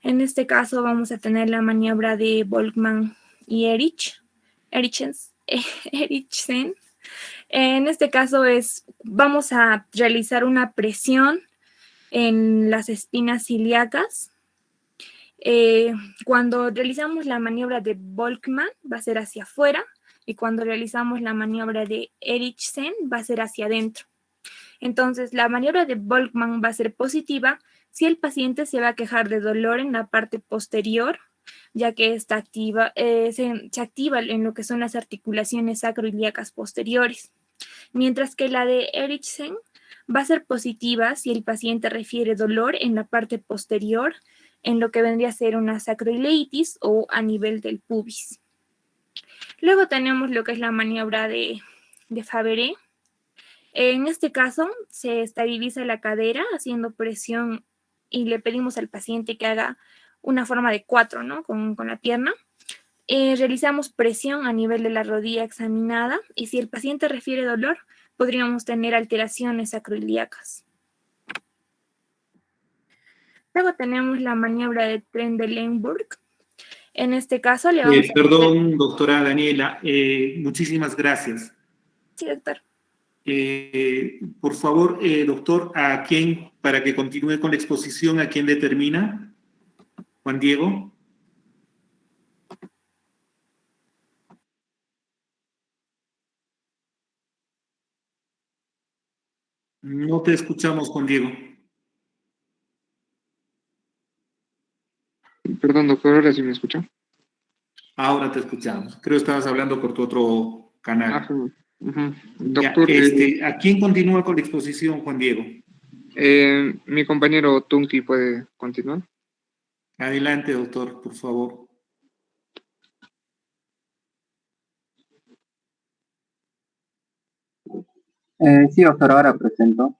En este caso vamos a tener la maniobra de Volkmann y Erichsen. En este caso vamos a realizar una presión en las espinas ilíacas. Cuando realizamos la maniobra de Volkmann va a ser hacia afuera y cuando realizamos la maniobra de Erichsen va a ser hacia adentro. Entonces, la maniobra de Volkmann va a ser positiva si el paciente se va a quejar de dolor en la parte posterior, ya que se activa en lo que son las articulaciones sacroiliacas posteriores. Mientras que la de Erichsen va a ser positiva si el paciente refiere dolor en la parte posterior, en lo que vendría a ser una sacroileitis o a nivel del pubis. Luego tenemos lo que es la maniobra de Faberé. En este caso, se estabiliza la cadera haciendo presión y le pedimos al paciente que haga una forma de 4, ¿no? Con la pierna. Realizamos presión a nivel de la rodilla examinada y si el paciente refiere dolor, podríamos tener alteraciones sacroiliacas. Luego tenemos la maniobra de Trendelenburg. En este caso le vamos a... Perdón, doctora Daniela, muchísimas gracias. Sí, doctor. Por favor, doctor, ¿a quién, para que continúe con la exposición, a quién determina? Juan Diego. No te escuchamos, Juan Diego. Perdón, doctor, ahora sí me escucha. Ahora te escuchamos. Creo que estabas hablando por tu otro canal. Ajá, ujú. Ya, Doctor, ¿a quién continúa con la exposición, Juan Diego? mi compañero Tunki puede continuar. Adelante, doctor, por favor. Sí, doctor, ahora presento.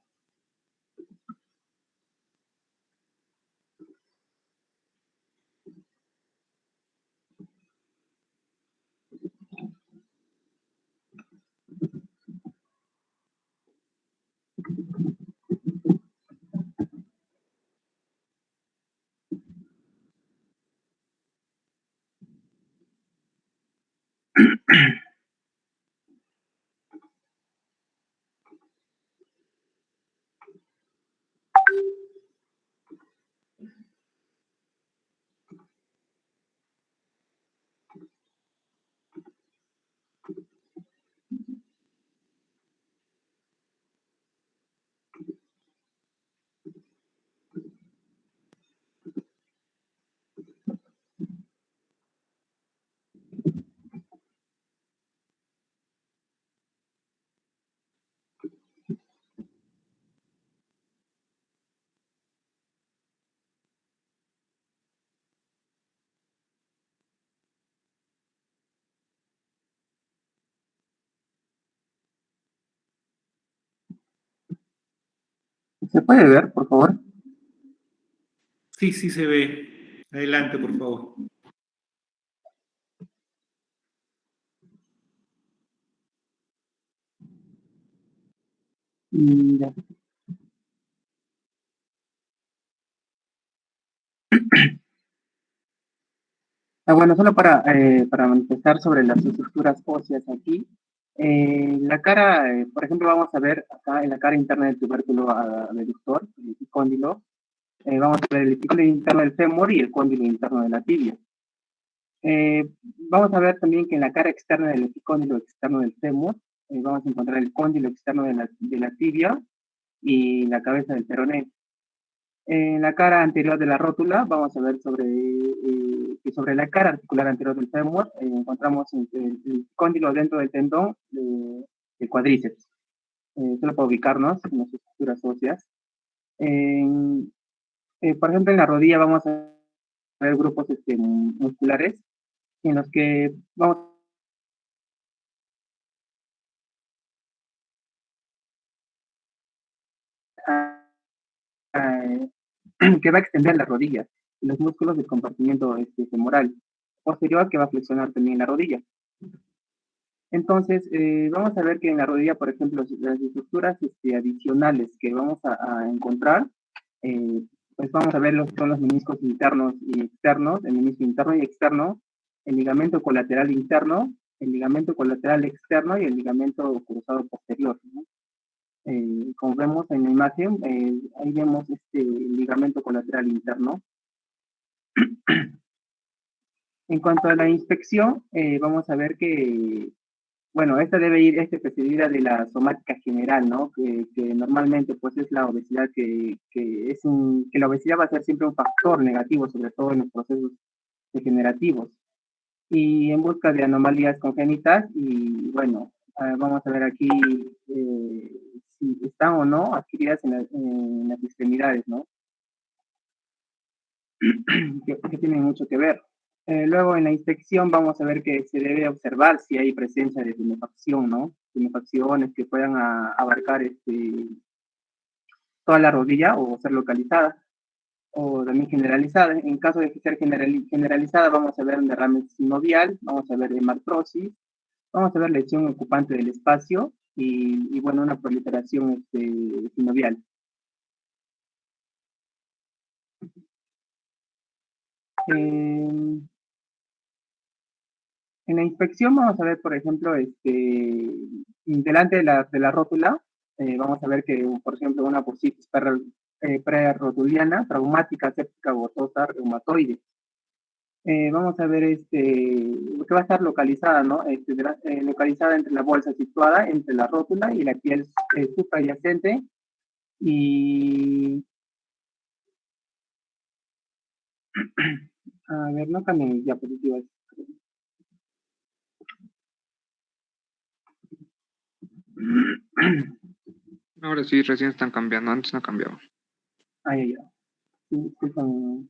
¿Se puede ver, por favor? Sí, sí se ve. Adelante, por favor. Ya. Bueno, solo para empezar sobre las estructuras óseas aquí. La cara, por ejemplo, vamos a ver acá en la cara interna del tubérculo abductor, el epicóndilo. Vamos a ver el epicóndilo interno del fémur y el cóndilo interno de la tibia. Vamos a ver también que en la cara externa del epicóndilo externo del fémur, vamos a encontrar el cóndilo externo de la tibia y la cabeza del peroné. En la cara anterior de la rótula vamos a ver que sobre la cara articular anterior del fémur encontramos el cóndilo dentro del tendón del cuádriceps. Solo para ubicarnos en las estructuras óseas. Por ejemplo, en la rodilla vamos a ver grupos musculares en los que vamos a que va a extender las rodillas y los músculos del compartimiento femoral posterior que va a flexionar también la rodilla. Entonces, vamos a ver que en la rodilla, por ejemplo, las estructuras adicionales que vamos a encontrar, pues vamos a ver son los meniscos internos y externos, el menisco interno y externo, el ligamento colateral interno, el ligamento colateral externo y el ligamento cruzado posterior, ¿no? Como vemos en la imagen, ahí vemos el ligamento colateral interno. En cuanto a la inspección, vamos a ver que, bueno, esta debe ir precedida de la somática general, ¿no? Que normalmente pues es la obesidad que la obesidad va a ser siempre un factor negativo, sobre todo en los procesos degenerativos. Y en busca de anomalías congénitas, y bueno, vamos a ver aquí si están o no adquiridas en las extremidades, ¿no? que tienen mucho que ver. Luego en la inspección vamos a ver que se debe observar si hay presencia de tumefacción, ¿no? Tumefacciones que puedan abarcar toda la rodilla o ser localizada o también generalizada. En caso de ser generalizada vamos a ver un derrame sinovial, vamos a ver hemartrosis, vamos a ver lesión ocupante del espacio y bueno, una proliferación sinovial. En la inspección vamos a ver, por ejemplo, delante de la rótula, vamos a ver que, por ejemplo, una bursitis prerrotuliana, traumática, séptica, gotosa, reumatoide. Vamos a ver que va a estar localizada, ¿no? Localizada entre la bolsa situada entre la rótula y la piel supradyacente. Y a ver, no cambien diapositivas. Ahora sí, recién están cambiando, antes no cambiaban. Ahí ya. Sí, disculpen.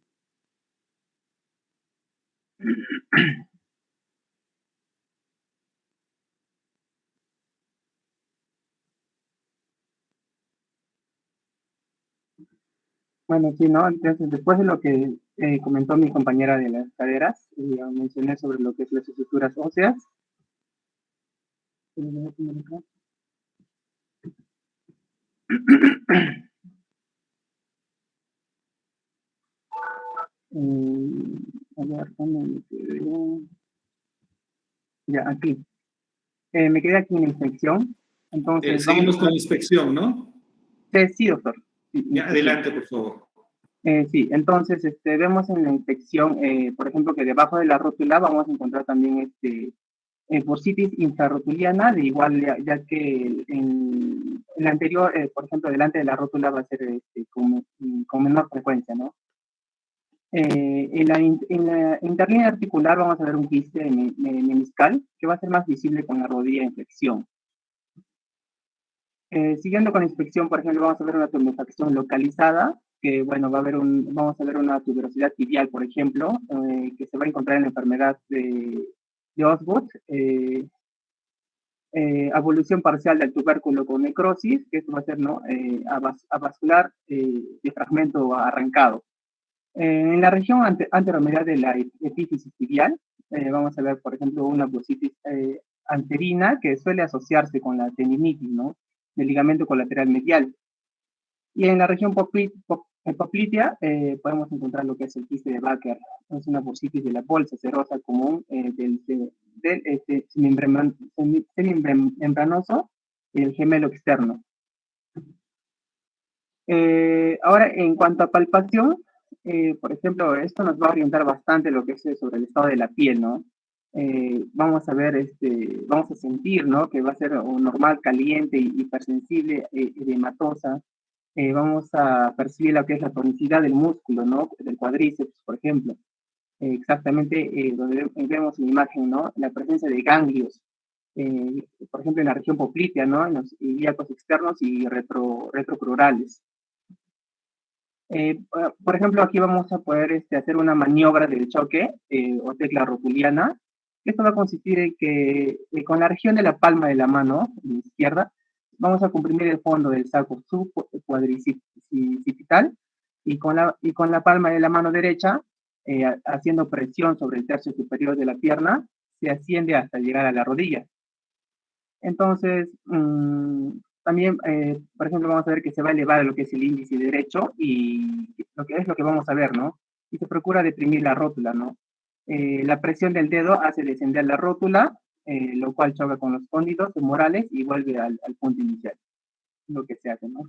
Bueno, sí, ¿no? Entonces, después de lo que comentó mi compañera de las caderas, mencioné sobre lo que es las estructuras óseas. A ver, ¿dónde me quedé? Ya, aquí. Me quedé aquí en la inspección. Entonces, seguimos con la inspección, ¿no? Sí, doctor. Sí, Ya, adelante, por favor. Sí, entonces vemos en la inspección, por ejemplo, que debajo de la rótula vamos a encontrar también bursitis infrarrotuliana, de igual, ya que en el anterior, por ejemplo, delante de la rótula va a ser con menor frecuencia, ¿no? En la interlínea articular vamos a ver un quiste meniscal que va a ser más visible con la rodilla en flexión. Siguiendo con la inspección, por ejemplo, vamos a ver una tumefacción localizada, que bueno, vamos a ver una tuberosidad tibial, por ejemplo, que se va a encontrar en la enfermedad de Osgood, evolución parcial del tubérculo con necrosis, que esto va a ser, ¿no? Avascular de fragmento arrancado. En la región anteromedial de la epífisis tibial, vamos a ver, por ejemplo, una bursitis anterina que suele asociarse con la tendinitis, ¿no? Del ligamento colateral medial. Y en la región poplitea podemos encontrar lo que es el quiste de Baker. Es una bursitis de la bolsa serosa común del semimembranoso y el gemelo externo. Ahora, en cuanto a palpación, por ejemplo, esto nos va a orientar bastante lo que es sobre el estado de la piel, ¿no? Vamos a ver, vamos a sentir, ¿no? Que va a ser normal, caliente, hipersensible, edematosa. Vamos a percibir lo que es la tonicidad del músculo, ¿no? Del cuádriceps, por ejemplo. Exactamente donde vemos en la imagen, ¿no? La presencia de ganglios, por ejemplo, en la región poplitea, ¿no? En los ilíacos externos y retrocrurales. Por ejemplo, aquí vamos a poder hacer una maniobra del choque o tecla rotuliana. Esto va a consistir en que con la región de la palma de la mano izquierda vamos a comprimir el fondo del saco subcuadricipital y con la palma de la mano derecha, haciendo presión sobre el tercio superior de la pierna, se asciende hasta llegar a la rodilla. Entonces, también, por ejemplo, vamos a ver que se va a elevar lo que es el índice derecho y lo que vamos a ver, ¿no? Y se procura deprimir la rótula, ¿no? La presión del dedo hace descender la rótula, lo cual choca con los cóndilos femorales y vuelve al punto inicial, lo que se hace, ¿no?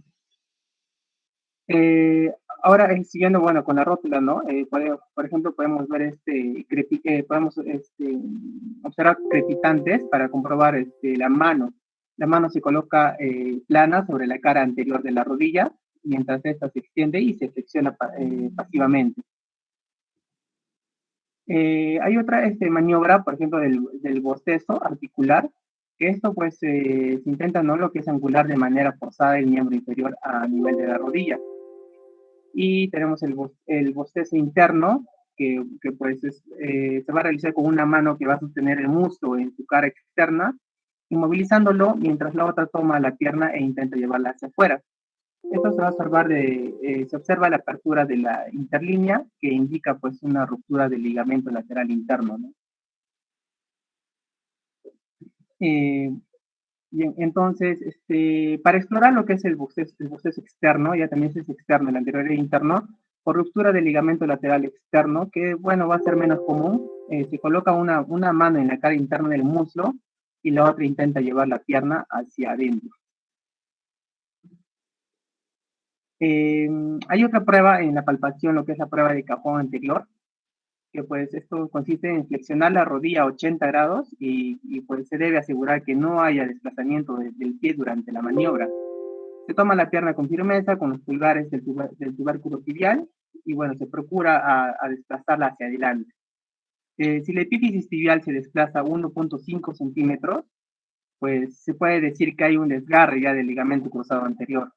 Ahora, siguiendo, bueno, con la rótula, ¿no? Por ejemplo, podemos ver podemos observar crepitantes para comprobar la mano. La mano se coloca plana sobre la cara anterior de la rodilla, mientras esta se extiende y se flexiona pasivamente. Hay otra maniobra, por ejemplo, del bostezo articular, que esto pues se intenta, ¿no? Lo que es angular de manera forzada el miembro inferior a nivel de la rodilla. Y tenemos el bostezo interno, que pues se va a realizar con una mano que va a sostener el muslo en su cara externa, inmovilizándolo mientras la otra toma la pierna e intenta llevarla hacia afuera. Esto se va a observar se observa la apertura de la interlínea, que indica pues una ruptura del ligamento lateral interno, ¿no? Bien, entonces, para explorar lo que es el bostezo externo, ya también es externo, el anterior era interno, por ruptura del ligamento lateral externo, que bueno, va a ser menos común. Se coloca una mano en la cara interna del muslo y la otra intenta llevar la pierna hacia adentro. Hay otra prueba en la palpación, lo que es la prueba de cajón anterior, que pues esto consiste en flexionar la rodilla a 80 grados y pues se debe asegurar que no haya desplazamiento del pie durante la maniobra. Se toma la pierna con firmeza, con los pulgares del tubérculo tibial, y bueno, se procura a desplazarla hacia adelante. Si la epífisis tibial se desplaza 1.5 centímetros, pues se puede decir que hay un desgarre ya del ligamento cruzado anterior.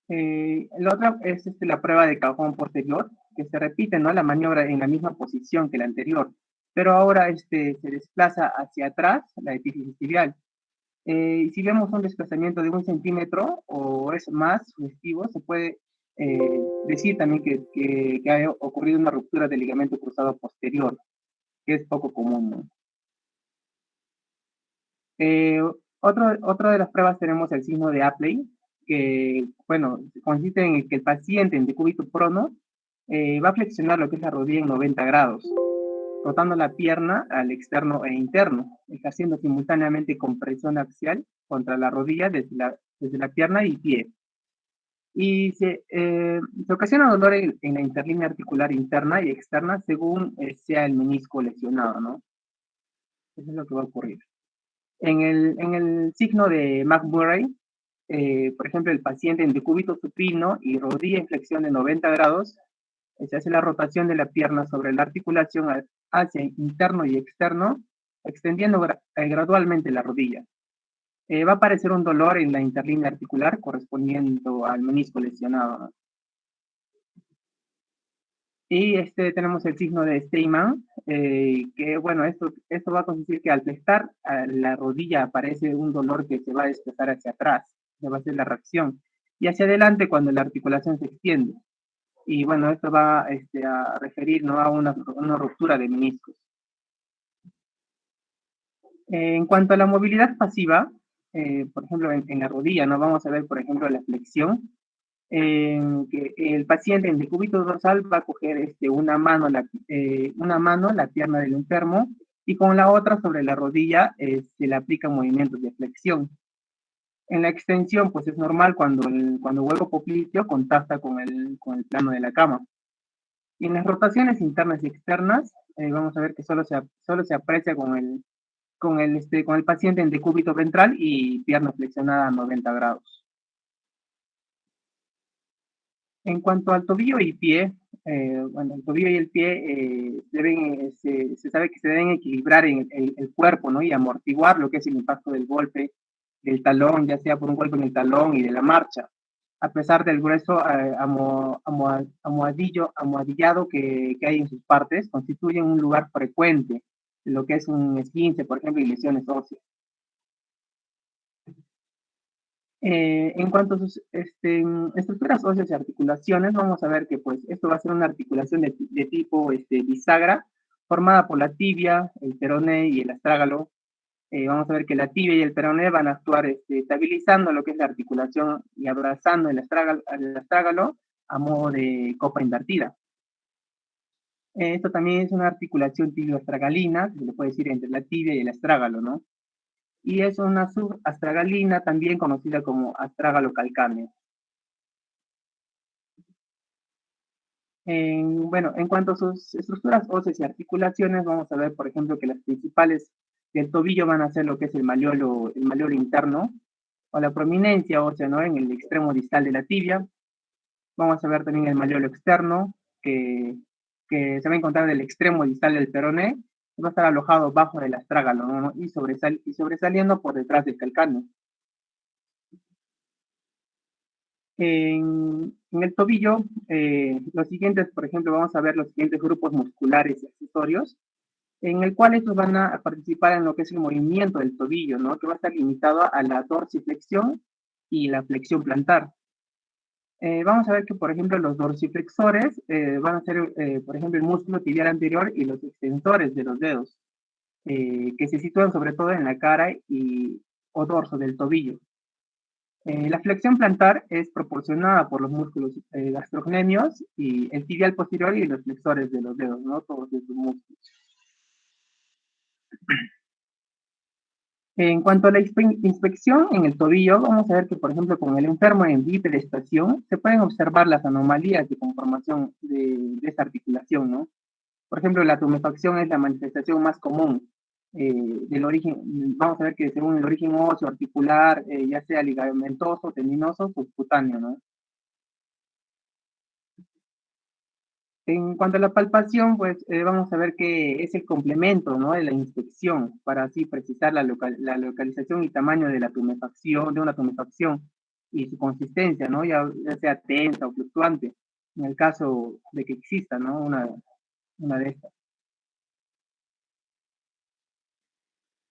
La otra es la prueba de cajón posterior, que se repite, ¿no?, la maniobra en la misma posición que la anterior, pero ahora se desplaza hacia atrás la epífisis tibial. Si vemos un desplazamiento de 1 centímetro o es más sugestivo, se puede decir también que ha ocurrido una ruptura del ligamento cruzado posterior, que es poco común, ¿no? Otra de las pruebas tenemos el signo de Apley, que, bueno, consiste en que el paciente en decúbito prono va a flexionar lo que es la rodilla en 90 grados, rotando la pierna al externo e interno, ejerciendo simultáneamente compresión axial contra la rodilla desde la pierna y pie. Y se ocasiona dolor en la interlínea articular interna y externa según sea el menisco lesionado, ¿no? Eso es lo que va a ocurrir. En el signo de McMurray, por ejemplo, el paciente en decúbito supino y rodilla en flexión de 90 grados, se hace la rotación de la pierna sobre la articulación hacia interno y externo, extendiendo gradualmente la rodilla. Va a aparecer un dolor en la interlínea articular correspondiendo al menisco lesionado, ¿no? Y tenemos el signo de Steinman, que bueno, esto va a consistir que al prestar la rodilla aparece un dolor que se va a desplazar hacia atrás, que va a ser la reacción, y hacia adelante cuando la articulación se extiende. Y bueno, esto va a referir, ¿no?, a una ruptura de meniscos. En cuanto a la movilidad pasiva, por ejemplo, en la rodilla, ¿no?, vamos a ver, por ejemplo, la flexión, que el paciente en decúbito dorsal va a coger una mano la pierna del enfermo y con la otra sobre la rodilla se le aplican movimientos de flexión. En la extensión, pues es normal cuando el huevo popliteo contacta con el plano de la cama. Y en las rotaciones internas y externas, vamos a ver que solo se aprecia con el paciente en decúbito ventral y pierna flexionada a 90 grados. En cuanto al tobillo y pie, bueno, el tobillo y el pie se sabe que se deben equilibrar en el cuerpo, ¿no?, y amortiguar lo que es el impacto del golpe del talón, ya sea por un golpe en el talón y de la marcha, a pesar del grueso almohadillado que hay en sus partes, constituyen un lugar frecuente de lo que es un esguince, por ejemplo, y lesiones óseas. En cuanto a sus estructuras óseas y articulaciones, vamos a ver que pues esto va a ser una articulación de tipo bisagra, formada por la tibia, el peroné y el astrágalo. Vamos a ver que la tibia y el peroné van a actuar estabilizando lo que es la articulación y abrazando el astrágalo a modo de copa invertida. Esto también es una articulación tibio-astragalina, se le puede decir entre la tibia y el astrágalo, ¿no? Y es una subastragalina también conocida como astrágalo calcáneo. Bueno, en cuanto a sus estructuras óseas y articulaciones, vamos a ver, por ejemplo, que las principales del tobillo van a ser lo que es el malleolo interno, o la prominencia ósea, ¿no?, en el extremo distal de la tibia. Vamos a ver también el malleolo externo, que se va a encontrar en el extremo distal del peroné, va a estar alojado bajo del astrágalo, ¿no?, y sobresaliendo por detrás del calcáneo. En el tobillo, los siguientes, por ejemplo, vamos a ver los siguientes grupos musculares y accesorios, en el cual estos van a participar en lo que es el movimiento del tobillo, ¿no?, que va a estar limitado a la dorsiflexión y la flexión plantar. Vamos a ver que, por ejemplo, los dorsiflexores van a ser, por ejemplo, el músculo tibial anterior y los extensores de los dedos, que se sitúan sobre todo en la cara o dorso del tobillo. La flexión plantar es proporcionada por los músculos gastrocnemios y el tibial posterior y los flexores de los dedos, ¿no? Todos estos músculos. En cuanto a la inspección en el tobillo, vamos a ver que, por ejemplo, con el enfermo en bipedestación, se pueden observar las anomalías de conformación de esta articulación, ¿no? Por ejemplo, la tumefacción es la manifestación más común del origen. Vamos a ver que según el origen óseo, articular, ya sea ligamentoso, tendinoso, subcutáneo, ¿no? En cuanto a la palpación, pues vamos a ver que es el complemento, ¿no?, de la inspección para así precisar la localización y tamaño de la tumefacción, de una tumefacción y su consistencia, ¿no?, ya sea tensa o fluctuante, en el caso de que exista, ¿no?, una de estas.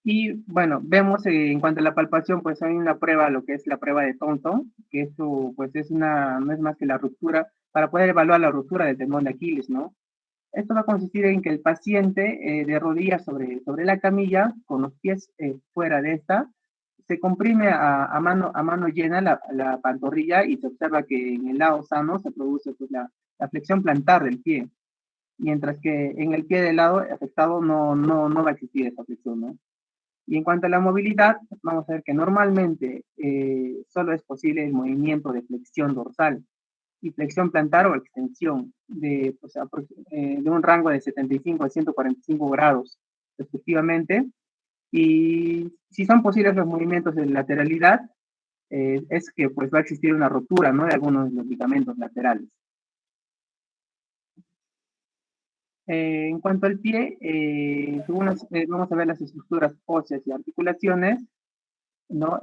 Y bueno, vemos en cuanto a la palpación, pues hay una prueba, lo que es la prueba de Thomson, que esto pues no es más que la ruptura, para poder evaluar la ruptura del tendón de Aquiles, ¿no? Esto va a consistir en que el paciente de rodillas sobre la camilla, con los pies fuera de esta, se comprime a mano llena la pantorrilla y se observa que en el lado sano se produce pues, la flexión plantar del pie, mientras que en el pie del lado afectado no va a existir esa flexión, ¿no? Y en cuanto a la movilidad, vamos a ver que normalmente solo es posible el movimiento de flexión dorsal y flexión plantar o extensión pues, de un rango de 75 a 145 grados respectivamente. Y si son posibles los movimientos de lateralidad, es que pues va a existir una rotura, ¿no?, de algunos de los ligamentos laterales. En cuanto al pie, vamos a ver las estructuras óseas y articulaciones, ¿no?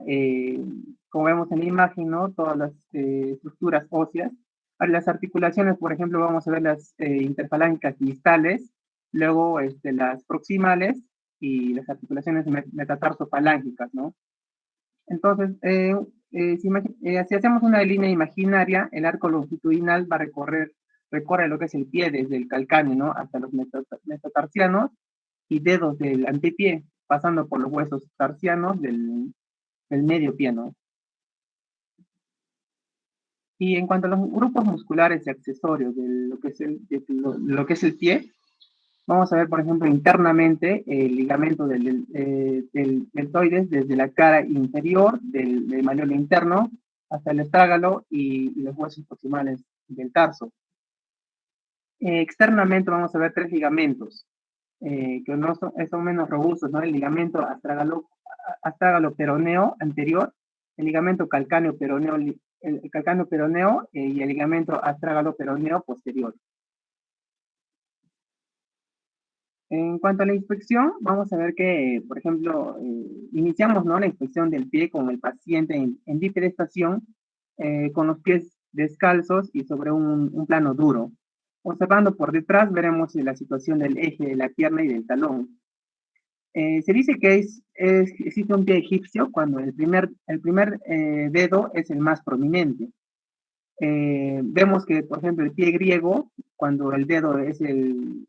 Como vemos en la imagen, ¿no?, todas las estructuras óseas. Para las articulaciones, por ejemplo, vamos a ver las interfalángicas distales, luego las proximales y las articulaciones metatarsofalángicas, ¿no? Entonces, si hacemos una línea imaginaria, el arco longitudinal va a recorre lo que es el pie desde el calcáneo, ¿no?, hasta los metatarsianos y dedos del antepié, pasando por los huesos tarsianos del medio pie, ¿no? Y en cuanto a los grupos musculares y accesorios de lo que es el pie, vamos a ver, por ejemplo, internamente el ligamento del deltoides desde la cara inferior del malleolo interno hasta el estrágalo y los huesos proximales del tarso. Externamente vamos a ver tres ligamentos que son menos robustos, ¿no? El ligamento astrágalo-peroneo anterior, el ligamento calcáneo-peroneo y el ligamento astrágalo-peroneo posterior. En cuanto a la inspección, vamos a ver que, por ejemplo, iniciamos, ¿no?, la inspección del pie con el paciente en bipedestación, con los pies descalzos y sobre un plano duro. Observando por detrás, veremos la situación del eje de la pierna y del talón. Se dice que existe un pie egipcio cuando el primer dedo es el más prominente. Vemos que, por ejemplo, el pie griego, cuando el dedo es el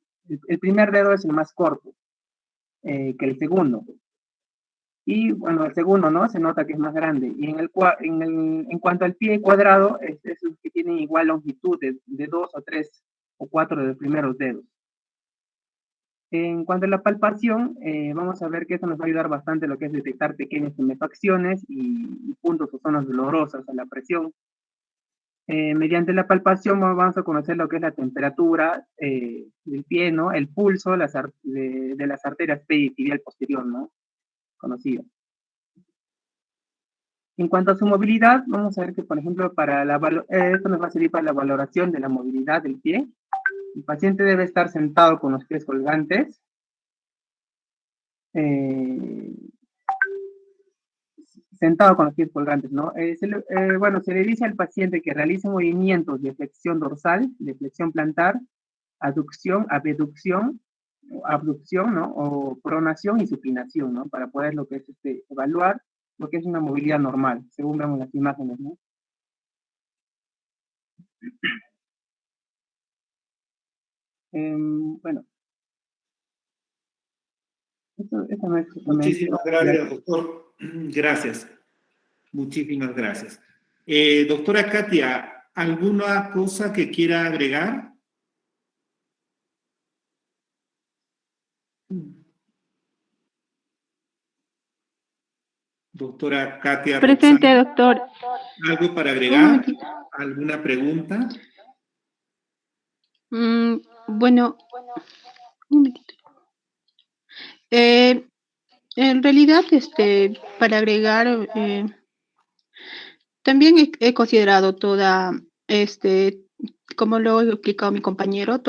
primer dedo es el más corto que el segundo. Y bueno, el segundo, ¿no?, se nota que es más grande. Y en cuanto al pie cuadrado, es el que tiene igual longitud de 2 o 3 o 4 de los primeros dedos. En cuanto a la palpación, vamos a ver que eso nos va a ayudar bastante lo que es detectar pequeñas tumefacciones y puntos o zonas dolorosas a la presión. Mediante la palpación vamos a conocer lo que es la temperatura del pie, ¿no?, el pulso de las arterias pie y tibial posterior, ¿no?, conocido. En cuanto a su movilidad, vamos a ver que, por ejemplo, esto nos va a servir para la valoración de la movilidad del pie. El paciente debe estar sentado con los pies colgantes. Sentado con los pies colgantes, ¿no? Bueno, se le dice al paciente que realice movimientos de flexión dorsal, de flexión plantar, aducción, abducción, ¿no?, o pronación y supinación, ¿no?, para poder lo que es evaluar lo que es una movilidad normal, según vemos las imágenes, ¿no? Bueno, esto no es Muchísimas gracias, doctor. Gracias. Muchísimas gracias. Doctora Katia, ¿alguna cosa que quiera agregar? Doctora Katia Presente, Roxana, doctor. ¿algo para Un agregar? momentito. ¿Alguna pregunta? Bueno, un momentito. En realidad, para agregar, también he considerado toda, como lo ha explicado mi compañero,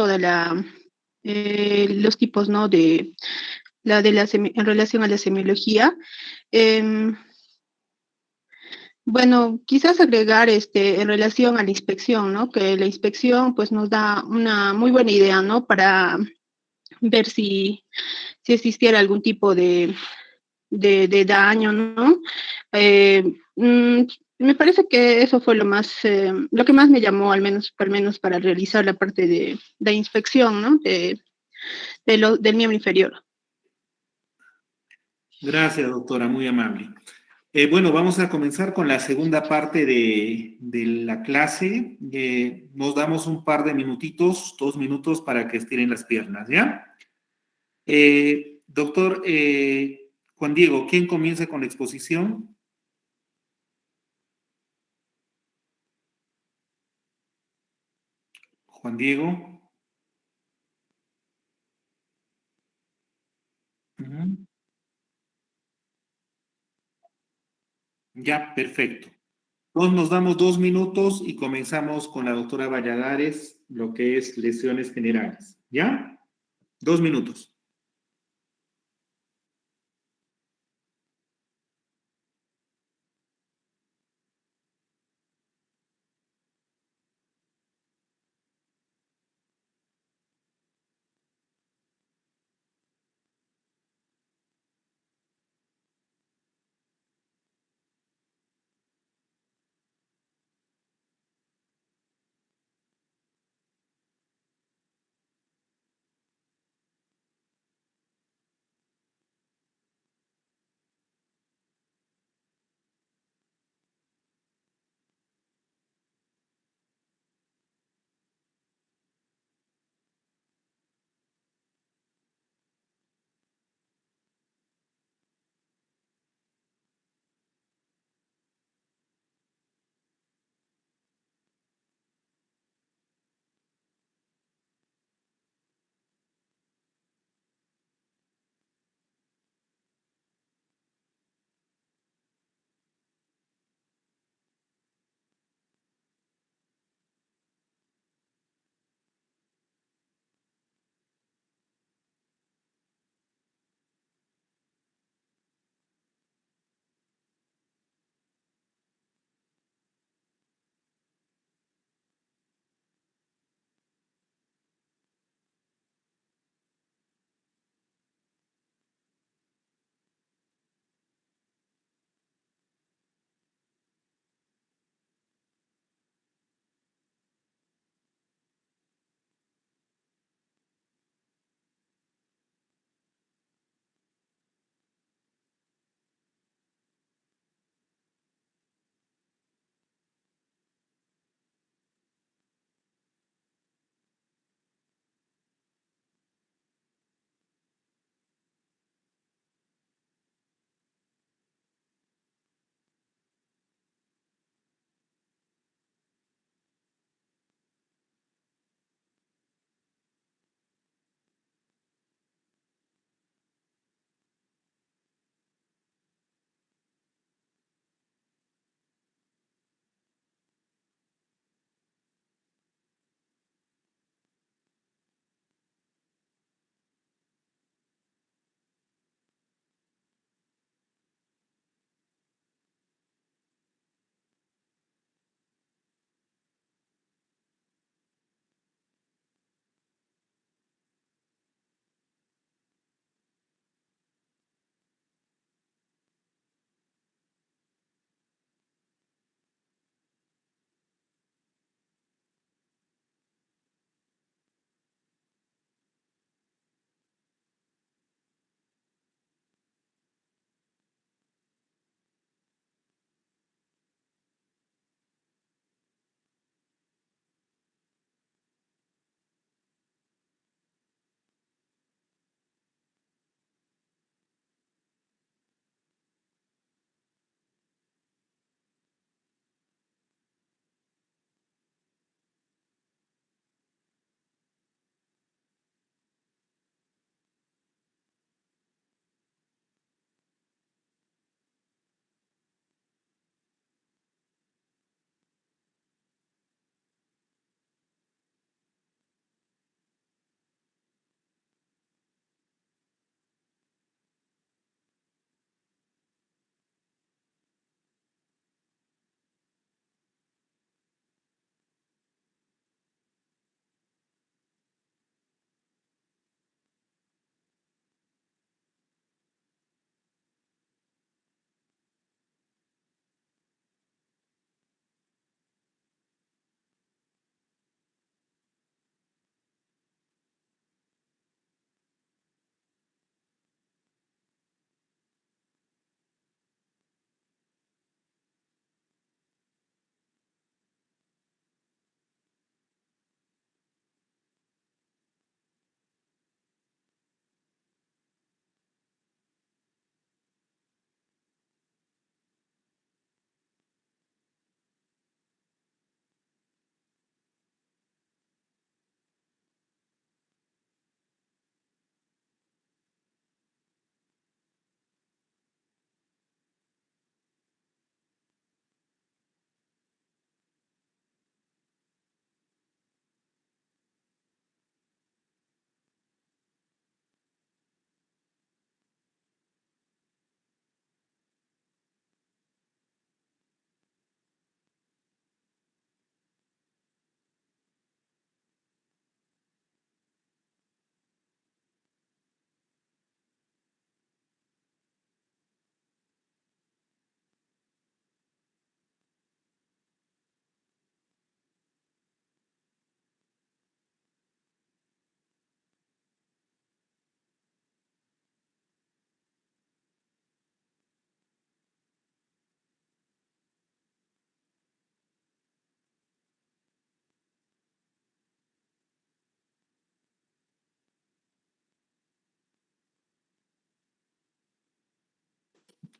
los tipos, ¿no? En relación a la semiología. Em, Bueno, quizás agregar en relación a la inspección, ¿no? Que la inspección pues nos da una muy buena idea, ¿no? Para ver si existiera algún tipo de daño, ¿no? Eh, mm, Me parece que eso fue lo que más me llamó, al menos para realizar la parte de inspección, ¿no? Del miembro inferior. Gracias, doctora, muy amable. Bueno, vamos a comenzar con la segunda parte de la clase. Nos damos un par de minutitos, 2 minutos para que estiren las piernas, ¿ya? Doctor Juan Diego, ¿quién comienza con la exposición? Juan Diego. Ujú. Ya, perfecto. Entonces nos damos 2 minutos y comenzamos con la doctora Valladares, lo que es lesiones generales. ¿Ya? 2 minutos.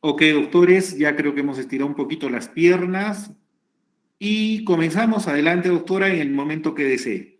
Ok, doctores, ya creo que hemos estirado un poquito las piernas y comenzamos. Adelante, doctora, en el momento que desee.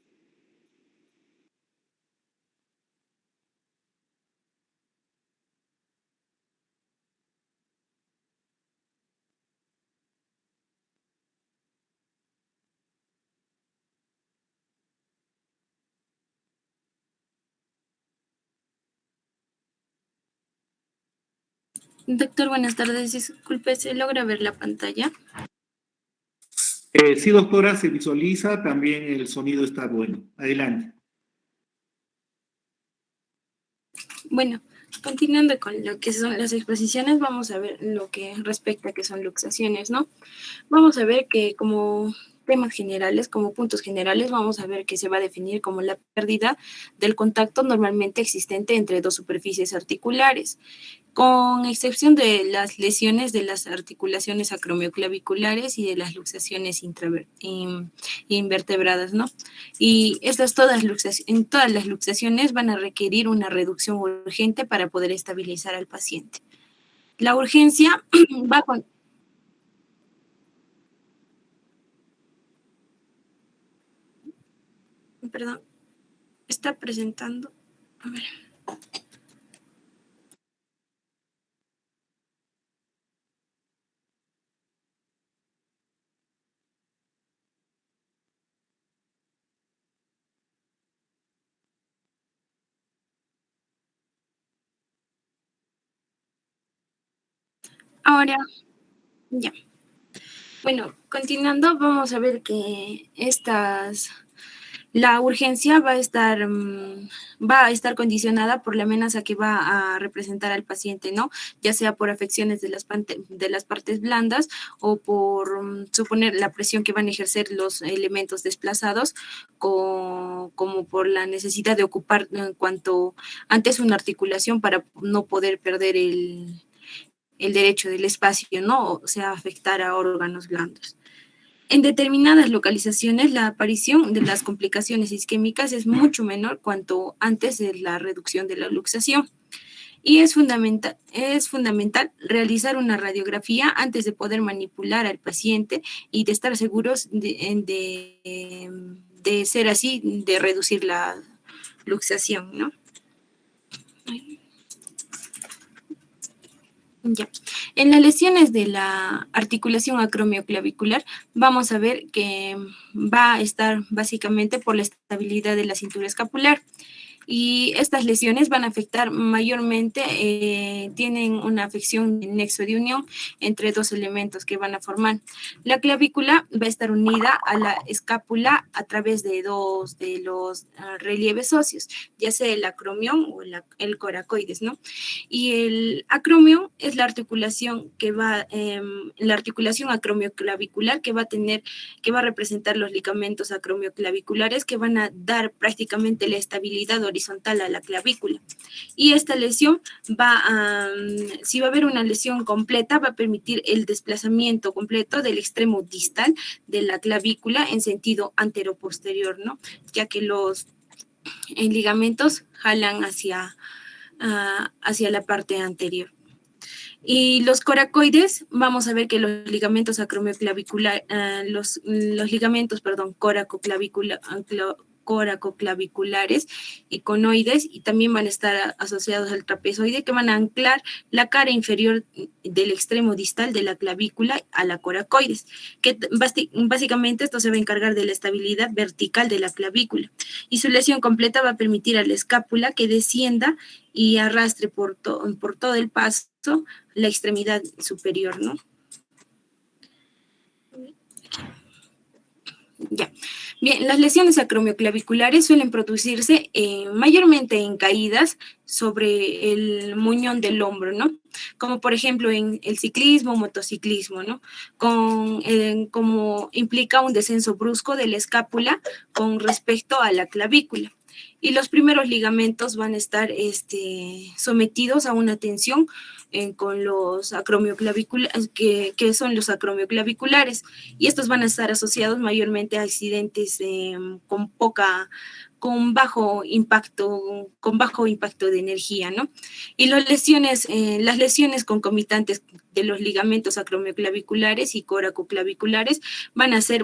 Doctor, buenas tardes. Disculpe, ¿se logra ver la pantalla? Sí, doctora, se visualiza, también el sonido está bueno. Adelante. Bueno, continuando con lo que son las exposiciones, vamos a ver lo que respecta a que son luxaciones, ¿no? Vamos a ver que como temas generales, como puntos generales, vamos a ver que se va a definir como la pérdida del contacto normalmente existente entre dos superficies articulares, con excepción de las lesiones de las articulaciones acromioclaviculares y de las luxaciones invertebradas, ¿no? Y en todas las luxaciones van a requerir una reducción urgente para poder estabilizar al paciente. La urgencia va con... Perdón, está presentando... A ver... Ahora, ya. Bueno, continuando, vamos a ver que la urgencia va a estar condicionada por la amenaza que va a representar al paciente, ¿no? Ya sea por afecciones de las partes blandas o por suponer la presión que van a ejercer los elementos desplazados, como por la necesidad de ocupar cuanto antes una articulación para no poder perder el derecho del espacio, ¿no? O sea, afectar a órganos blandos. En determinadas localizaciones, la aparición de las complicaciones isquémicas es mucho menor cuanto antes de la reducción de la luxación. Y es fundamental realizar una radiografía antes de poder manipular al paciente y de estar seguros de ser así, de reducir la luxación, ¿no? Ya. En las lesiones de la articulación acromioclavicular, vamos a ver que va a estar básicamente por la estabilidad de la cintura escapular. Y estas lesiones van a afectar mayormente, tienen una afección de nexo de unión entre dos elementos que van a formar. La clavícula va a estar unida a la escápula a través de dos de los relieves óseos, ya sea el acromión o el coracoides, ¿no? Y el acromión es la articulación la articulación acromioclavicular que va a representar los ligamentos acromioclaviculares que van a dar prácticamente la estabilidad horizontal a la clavícula. Y esta lesión si va a haber una lesión completa, va a permitir el desplazamiento completo del extremo distal de la clavícula en sentido anteroposterior, ¿no? Ya que los ligamentos jalan hacia la parte anterior. Y los coracoides, vamos a ver que los ligamentos acromioclaviculares, los ligamentos, coracoclaviculares y conoides, y también van a estar asociados al trapezoide, que van a anclar la cara inferior del extremo distal de la clavícula a la coracoides, que básicamente esto se va a encargar de la estabilidad vertical de la clavícula, y su lesión completa va a permitir a la escápula que descienda y arrastre por todo el paso la extremidad superior, ¿no? Ya. Bien, las lesiones acromioclaviculares suelen producirse mayormente en caídas sobre el muñón del hombro, ¿no? Como por ejemplo en el ciclismo, motociclismo, ¿no? Como implica un descenso brusco de la escápula con respecto a la clavícula. Y los primeros ligamentos van a estar sometidos a una tensión con los acromioclaviculares, que son los acromioclaviculares, y estos van a estar asociados mayormente a accidentes con poca con bajo impacto de energía, ¿no? Y las lesiones concomitantes de los ligamentos acromioclaviculares y coracoclaviculares van a ser,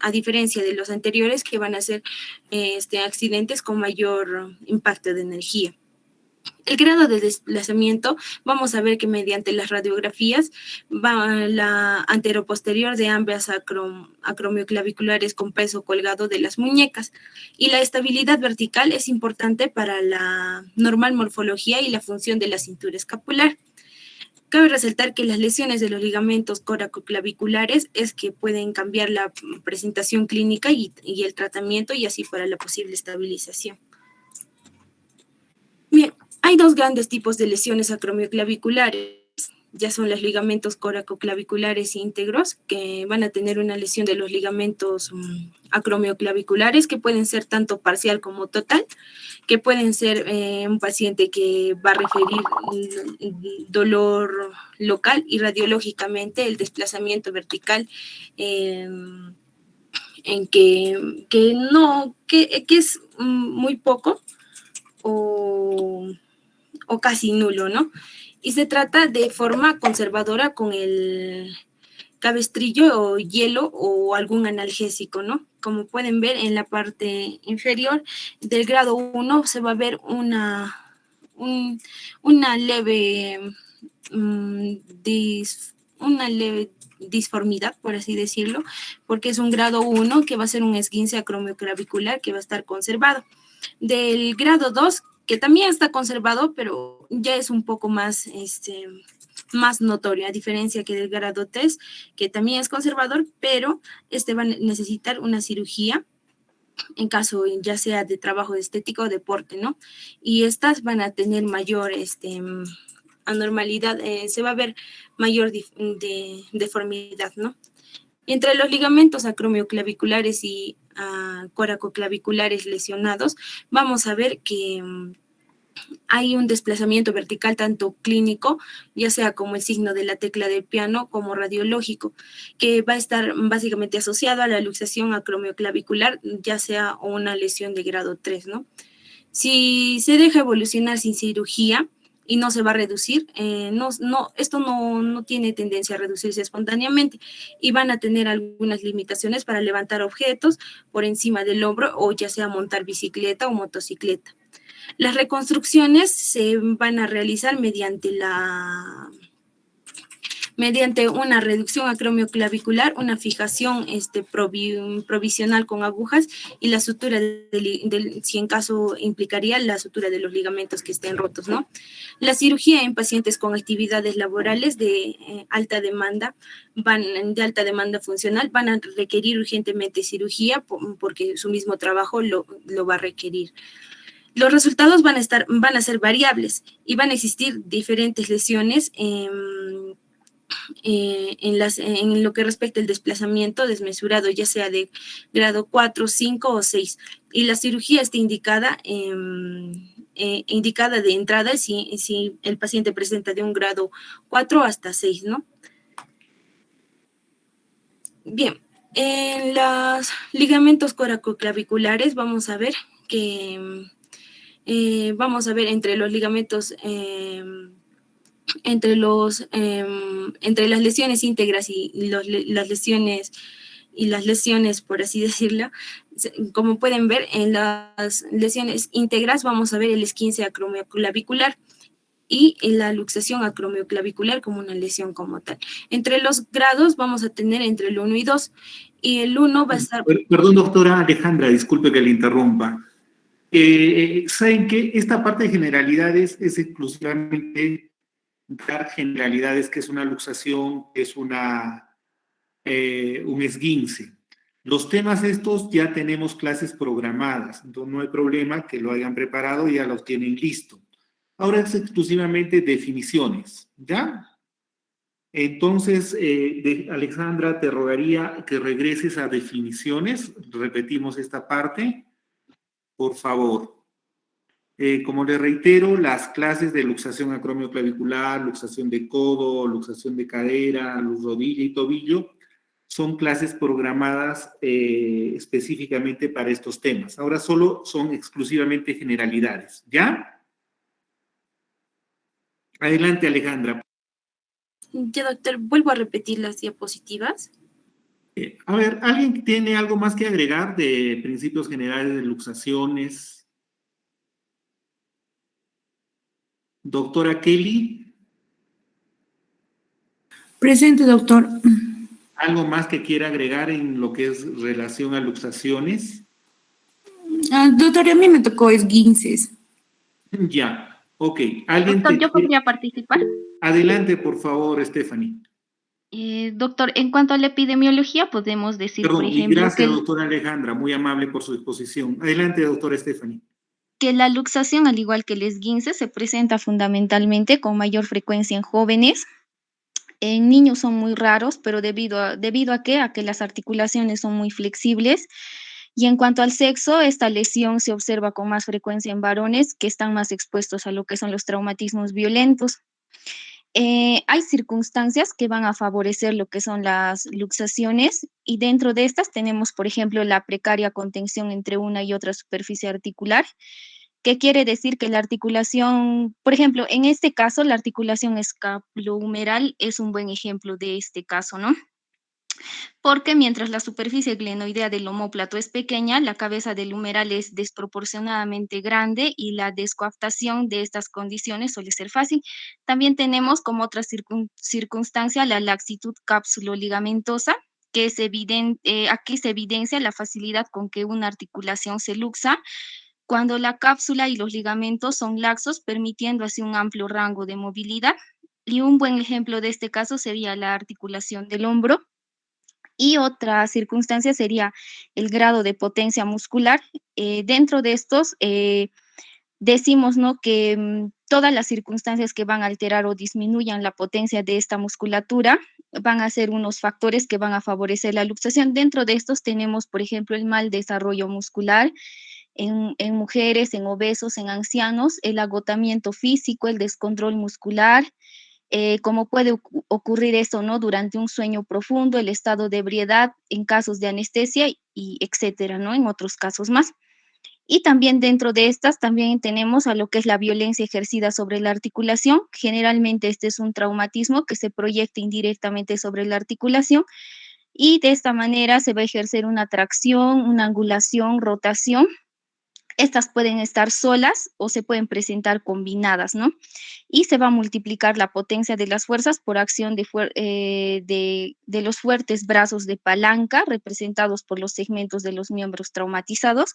a diferencia de los anteriores, que van a ser accidentes con mayor impacto de energía. El grado de desplazamiento, vamos a ver que mediante las radiografías, va la anteroposterior de ambas acromioclaviculares con peso colgado de las muñecas. Y la estabilidad vertical es importante para la normal morfología y la función de la cintura escapular. Cabe resaltar que las lesiones de los ligamentos coracoclaviculares es que pueden cambiar la presentación clínica y el tratamiento, y así para la posible estabilización. Bien, hay dos grandes tipos de lesiones acromioclaviculares. Ya son los ligamentos coracoclaviculares íntegros, que van a tener una lesión de los ligamentos acromioclaviculares, que pueden ser tanto parcial como total, que pueden ser un paciente que va a referir dolor local y radiológicamente el desplazamiento vertical en que es muy poco o casi nulo, ¿no? Y se trata de forma conservadora con el cabestrillo o hielo o algún analgésico, ¿no? Como pueden ver en la parte inferior del grado 1 se va a ver una leve disformidad, por así decirlo, porque es un grado 1 que va a ser un esguince acromioclavicular que va a estar conservado. Del grado 2, que también está conservado, pero ya es un poco más notorio, a diferencia que del grado 3, que también es conservador, pero va a necesitar una cirugía en caso ya sea de trabajo estético o deporte, ¿no? Y estas van a tener mayor anormalidad, se va a ver mayor deformidad, ¿no? Entre los ligamentos acromioclaviculares y coracoclaviculares lesionados, vamos a ver que hay un desplazamiento vertical tanto clínico, ya sea como el signo de la tecla de piano, como radiológico, que va a estar básicamente asociado a la luxación acromioclavicular, ya sea una lesión de grado 3, ¿no? Si se deja evolucionar sin cirugía y no se va a reducir, esto no tiene tendencia a reducirse espontáneamente y van a tener algunas limitaciones para levantar objetos por encima del hombro o ya sea montar bicicleta o motocicleta. Las reconstrucciones se van a realizar mediante una reducción acromioclavicular, una fijación provisional con agujas y la sutura, si en caso implicaría la sutura de los ligamentos que estén rotos, ¿no? La cirugía en pacientes con actividades laborales de alta demanda funcional van a requerir urgentemente cirugía porque su mismo trabajo lo va a requerir. Los resultados van a ser variables y van a existir diferentes lesiones en lo que respecta al desplazamiento desmesurado, ya sea de grado 4, 5 o 6. Y la cirugía está indicada de entrada si el paciente presenta de un grado 4 hasta 6, ¿no? Bien, en los ligamentos coracoclaviculares vamos a ver que entre los ligamentos, entre las lesiones íntegras y las lesiones, por así decirlo, como pueden ver, en las lesiones íntegras vamos a ver el esguince acromioclavicular y en la luxación acromioclavicular como una lesión como tal. Entre los grados vamos a tener entre el 1 y 2, y el 1 va a estar... Perdón, doctora Alejandra, disculpe que le interrumpa. ¿Saben qué? Esta parte de generalidades es exclusivamente dar generalidades, que es una luxación, que es un esguince. Los temas estos ya tenemos clases programadas, entonces no hay problema que lo hayan preparado y ya los tienen listo. Ahora es exclusivamente definiciones, ¿ya? Entonces, Alexandra, te rogaría que regreses a definiciones. Repetimos esta parte, por favor. Como les reitero, las clases de luxación acromioclavicular, luxación de codo, luxación de cadera, rodilla y tobillo, son clases programadas específicamente para estos temas. Ahora solo son exclusivamente generalidades, ¿ya? Adelante, Alejandra. Ya, doctor, vuelvo a repetir las diapositivas. A ver, ¿alguien tiene algo más que agregar de principios generales de luxaciones? Doctora Kelly. Presente, doctor. ¿Algo más que quiera agregar en lo que es relación a luxaciones? Doctor, a mí me tocó esguinces. Ya, ok. ¿Alguien Doctor, ¿yo podría participar? Adelante, por favor, Stephanie. Doctor, en cuanto a la epidemiología, podemos decir, Perdón, por ejemplo, y gracias, doctora Alejandra, muy amable por su exposición. Adelante, doctora Stephanie. que la luxación, al igual que el esguince, se presenta fundamentalmente con mayor frecuencia en jóvenes. En niños son muy raros, pero ¿debido a qué? A que las articulaciones son muy flexibles. Y en cuanto al sexo, esta lesión se observa con más frecuencia en varones que están más expuestos a lo que son los traumatismos violentos. Hay circunstancias que van a favorecer lo que son las luxaciones y dentro de estas tenemos, por ejemplo, la precaria contención entre una y otra superficie articular, que quiere decir que la articulación, por ejemplo, en este caso, la articulación escapulohumeral es un buen ejemplo de este caso, ¿no? Porque mientras la superficie glenoidea del omóplato es pequeña, la cabeza del humeral es desproporcionadamente grande y la descoaptación de estas condiciones suele ser fácil. También tenemos como otra circunstancia la laxitud cápsulo-ligamentosa, que es aquí se evidencia la facilidad con que una articulación se luxa cuando la cápsula y los ligamentos son laxos, permitiendo así un amplio rango de movilidad. Y un buen ejemplo de este caso sería la articulación del hombro. Y otra circunstancia sería el grado de potencia muscular. Dentro de estos, decimos, ¿no?, que todas las circunstancias que van a alterar o disminuyan la potencia de esta musculatura van a ser unos factores que van a favorecer la luxación. Dentro de estos tenemos, por ejemplo, el mal desarrollo muscular en mujeres, en obesos, en ancianos, el agotamiento físico, el descontrol muscular, como puede ocurrir eso, ¿no?, durante un sueño profundo, el estado de ebriedad en casos de anestesia y etcétera, ¿no?, en otros casos más. Y también dentro de estas también tenemos a lo que es la violencia ejercida sobre la articulación. Generalmente este es un traumatismo que se proyecta indirectamente sobre la articulación y de esta manera se va a ejercer una tracción, una angulación, rotación. Estas pueden estar solas o se pueden presentar combinadas, ¿no? Y se va a multiplicar la potencia de las fuerzas por acción de los fuertes brazos de palanca representados por los segmentos de los miembros traumatizados.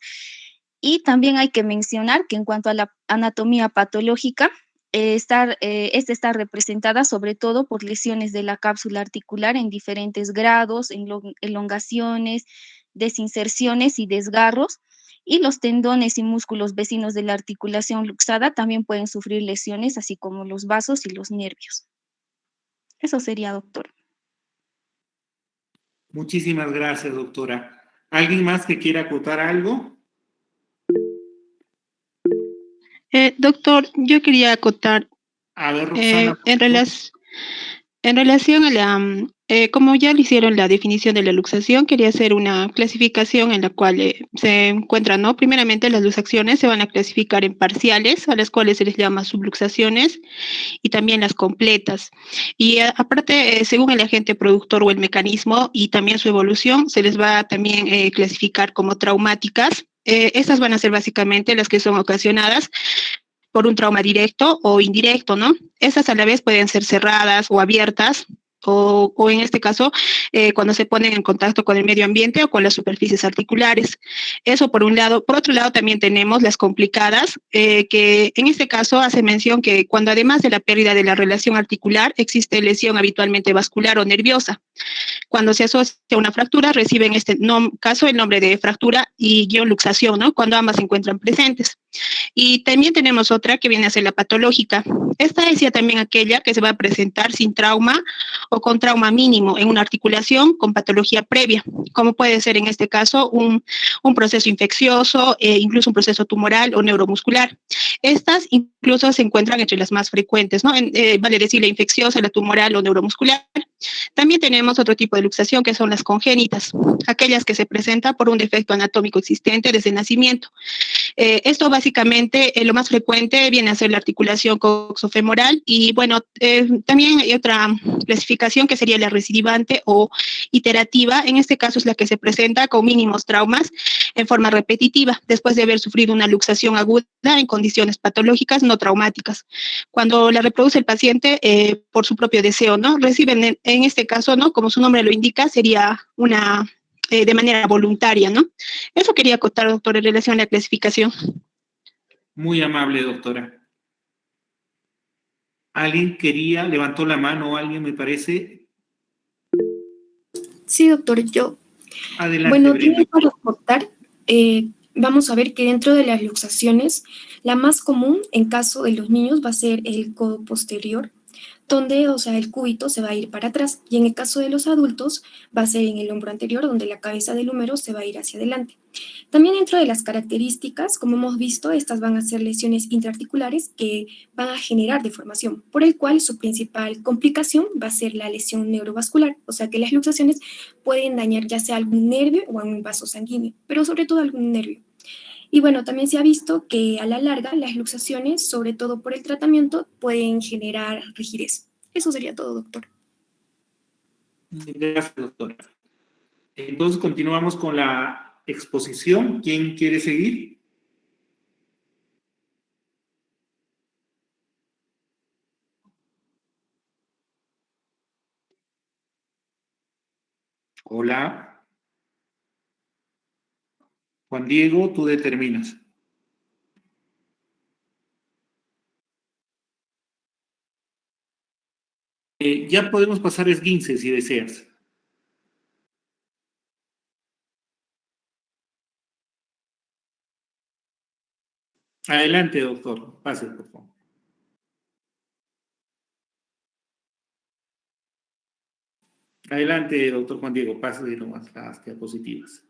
Y también hay que mencionar que en cuanto a la anatomía patológica, esta está representada sobre todo por lesiones de la cápsula articular en diferentes grados, elongaciones, desinserciones y desgarros. Y los tendones y músculos vecinos de la articulación luxada también pueden sufrir lesiones, así como los vasos y los nervios. Eso sería, doctor. Muchísimas gracias, doctora. ¿Alguien más que quiera acotar algo? Doctor, yo quería acotar A ver, Roxana. En relación a la, como ya le hicieron la definición de la luxación, quería hacer una clasificación en la cual se encuentran, ¿no? Primeramente, las luxaciones se van a clasificar en parciales, a las cuales se les llama subluxaciones, y también las completas. Y aparte, según el agente productor o el mecanismo y también su evolución, se les va a también clasificar como traumáticas. Estas van a ser básicamente las que son ocasionadas por un trauma directo o indirecto, ¿no? Estas a la vez pueden ser cerradas o abiertas, o en este caso, cuando se ponen en contacto con el medio ambiente o con las superficies articulares. Eso por un lado. Por otro lado, también tenemos las complicadas, que en este caso hace mención que cuando además de la pérdida de la relación articular, existe lesión habitualmente vascular o nerviosa. Cuando se asocia a una fractura, reciben este caso el nombre de fractura y guión luxación, ¿no?, cuando ambas se encuentran presentes. Y también tenemos otra que viene a ser la patológica. Esta es ya también aquella que se va a presentar sin trauma o con trauma mínimo en una articulación con patología previa, como puede ser en este caso un proceso infeccioso, incluso un proceso tumoral o neuromuscular. Estas incluso se encuentran entre las más frecuentes, ¿no? Vale decir la infecciosa, la tumoral o neuromuscular. También tenemos otro tipo de luxación que son las congénitas, aquellas que se presentan por un defecto anatómico existente desde el nacimiento. Esto básicamente, lo más frecuente viene a ser la articulación coxofemoral y bueno, también hay otra clasificación que sería la recidivante o iterativa. En este caso es la que se presenta con mínimos traumas en forma repetitiva después de haber sufrido una luxación aguda en condiciones patológicas no traumáticas. Cuando la reproduce el paciente por su propio deseo, ¿no? Reciben en este caso, ¿no? Como su nombre lo indica, sería una de manera voluntaria, ¿no? Eso quería acotar, doctor, en relación a la clasificación. Muy amable, doctora. ¿Alguien levantó la mano, alguien me parece? Sí, doctor, yo. Adelante, Bueno, Brenda. tiene para aportar. Vamos a ver que dentro de las luxaciones, la más común en caso de los niños va a ser el codo posterior, donde, o sea, el cúbito se va a ir para atrás, y en el caso de los adultos va a ser en el hombro anterior, donde la cabeza del húmero se va a ir hacia adelante. También dentro de las características, como hemos visto, estas van a ser lesiones intraarticulares que van a generar deformación, por el cual su principal complicación va a ser la lesión neurovascular, o sea que las luxaciones pueden dañar ya sea algún nervio o algún vaso sanguíneo, pero sobre todo algún nervio. Y bueno, también se ha visto que a la larga las luxaciones, sobre todo por el tratamiento, pueden generar rigidez. Eso sería todo, doctor. Gracias, doctora. Entonces continuamos con la exposición. ¿Quién quiere seguir? Hola. Juan Diego, tú determinas. Ya podemos pasar esguince si deseas. Adelante, doctor. Pase, por favor. Adelante, doctor Juan Diego. Pase de nomás las diapositivas.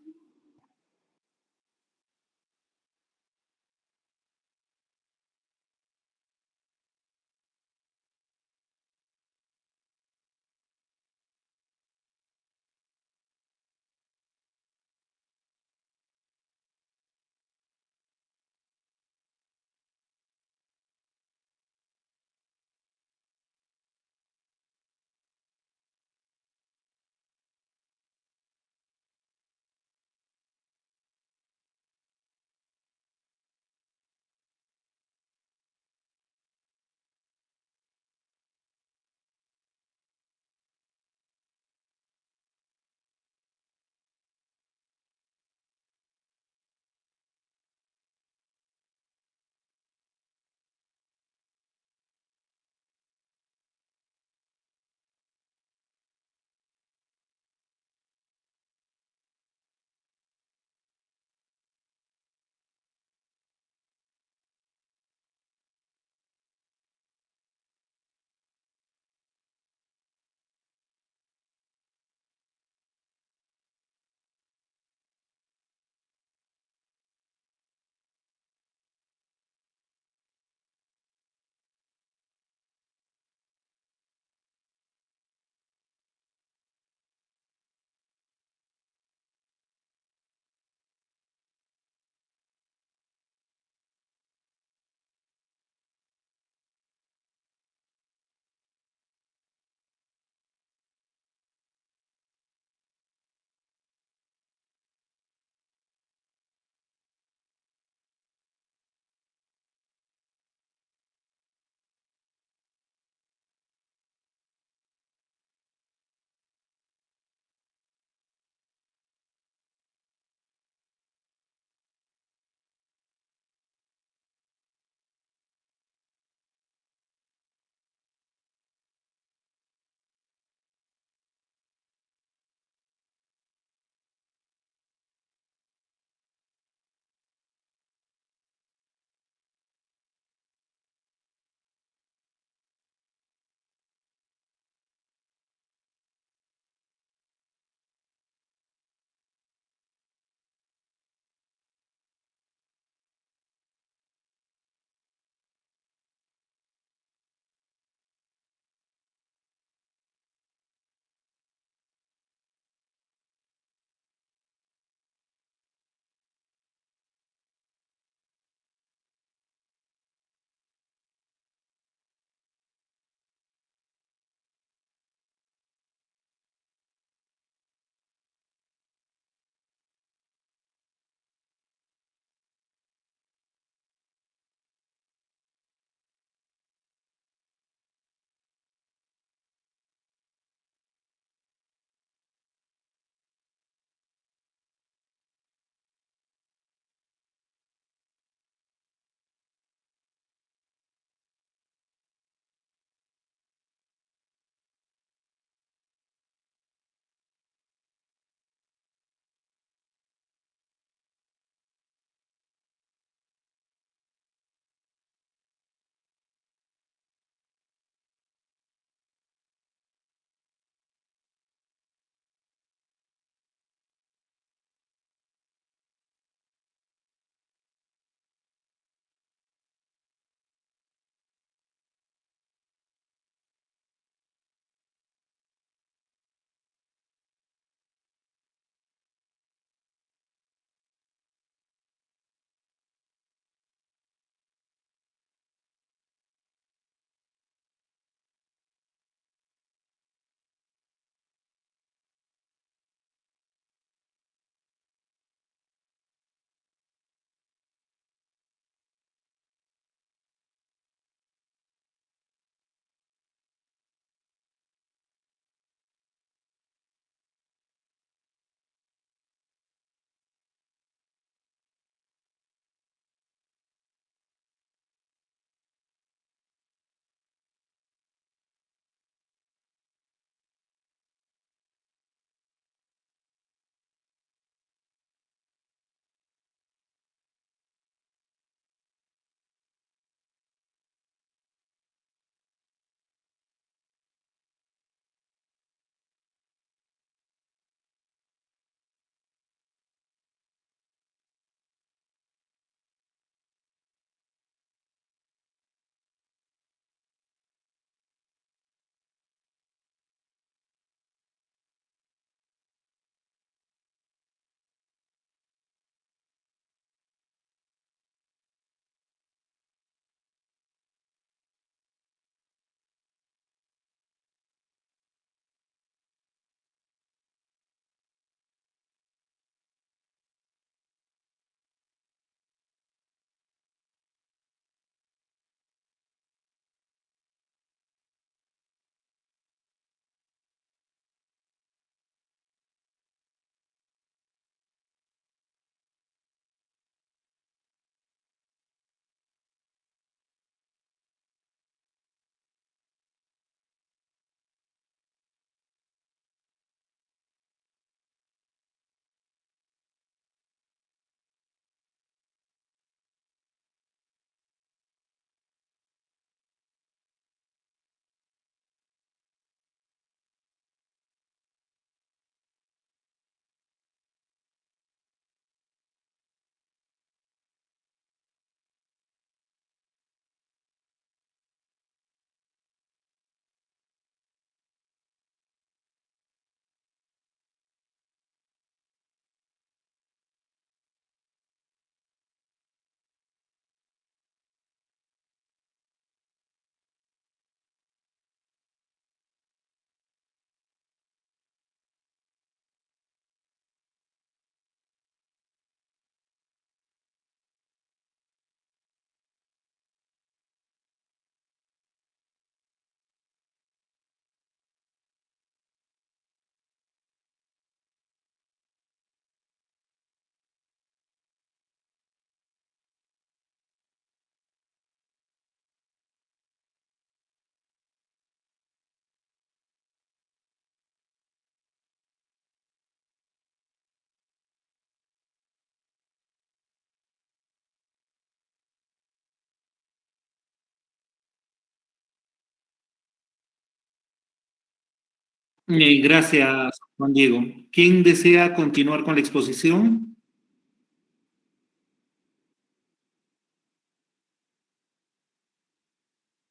Gracias, Juan Diego. ¿Quién desea continuar con la exposición?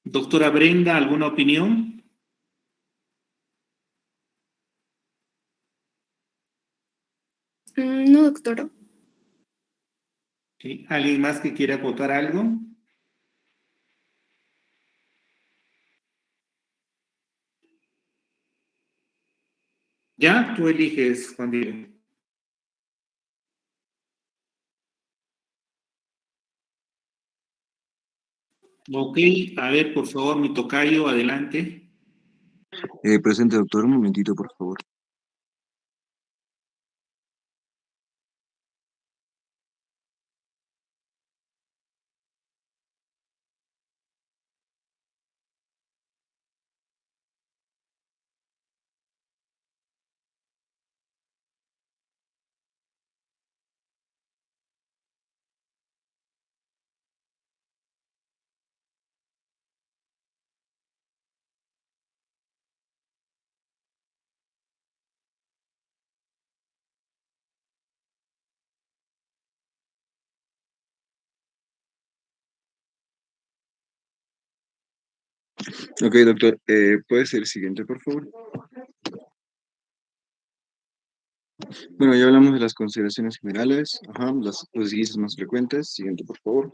Doctora Brenda, ¿alguna opinión? No, doctora. Sí. ¿Alguien más que quiera aportar algo? Ya, tú eliges, Juan Diego. Ok, a ver, por favor, mi tocayo, adelante. Presente, doctor, un momentito, por favor. Ok, doctor, ¿puede ser el siguiente, por favor? Bueno, ya hablamos de las consideraciones generales, ajá, los esguinces más frecuentes. Siguiente, por favor.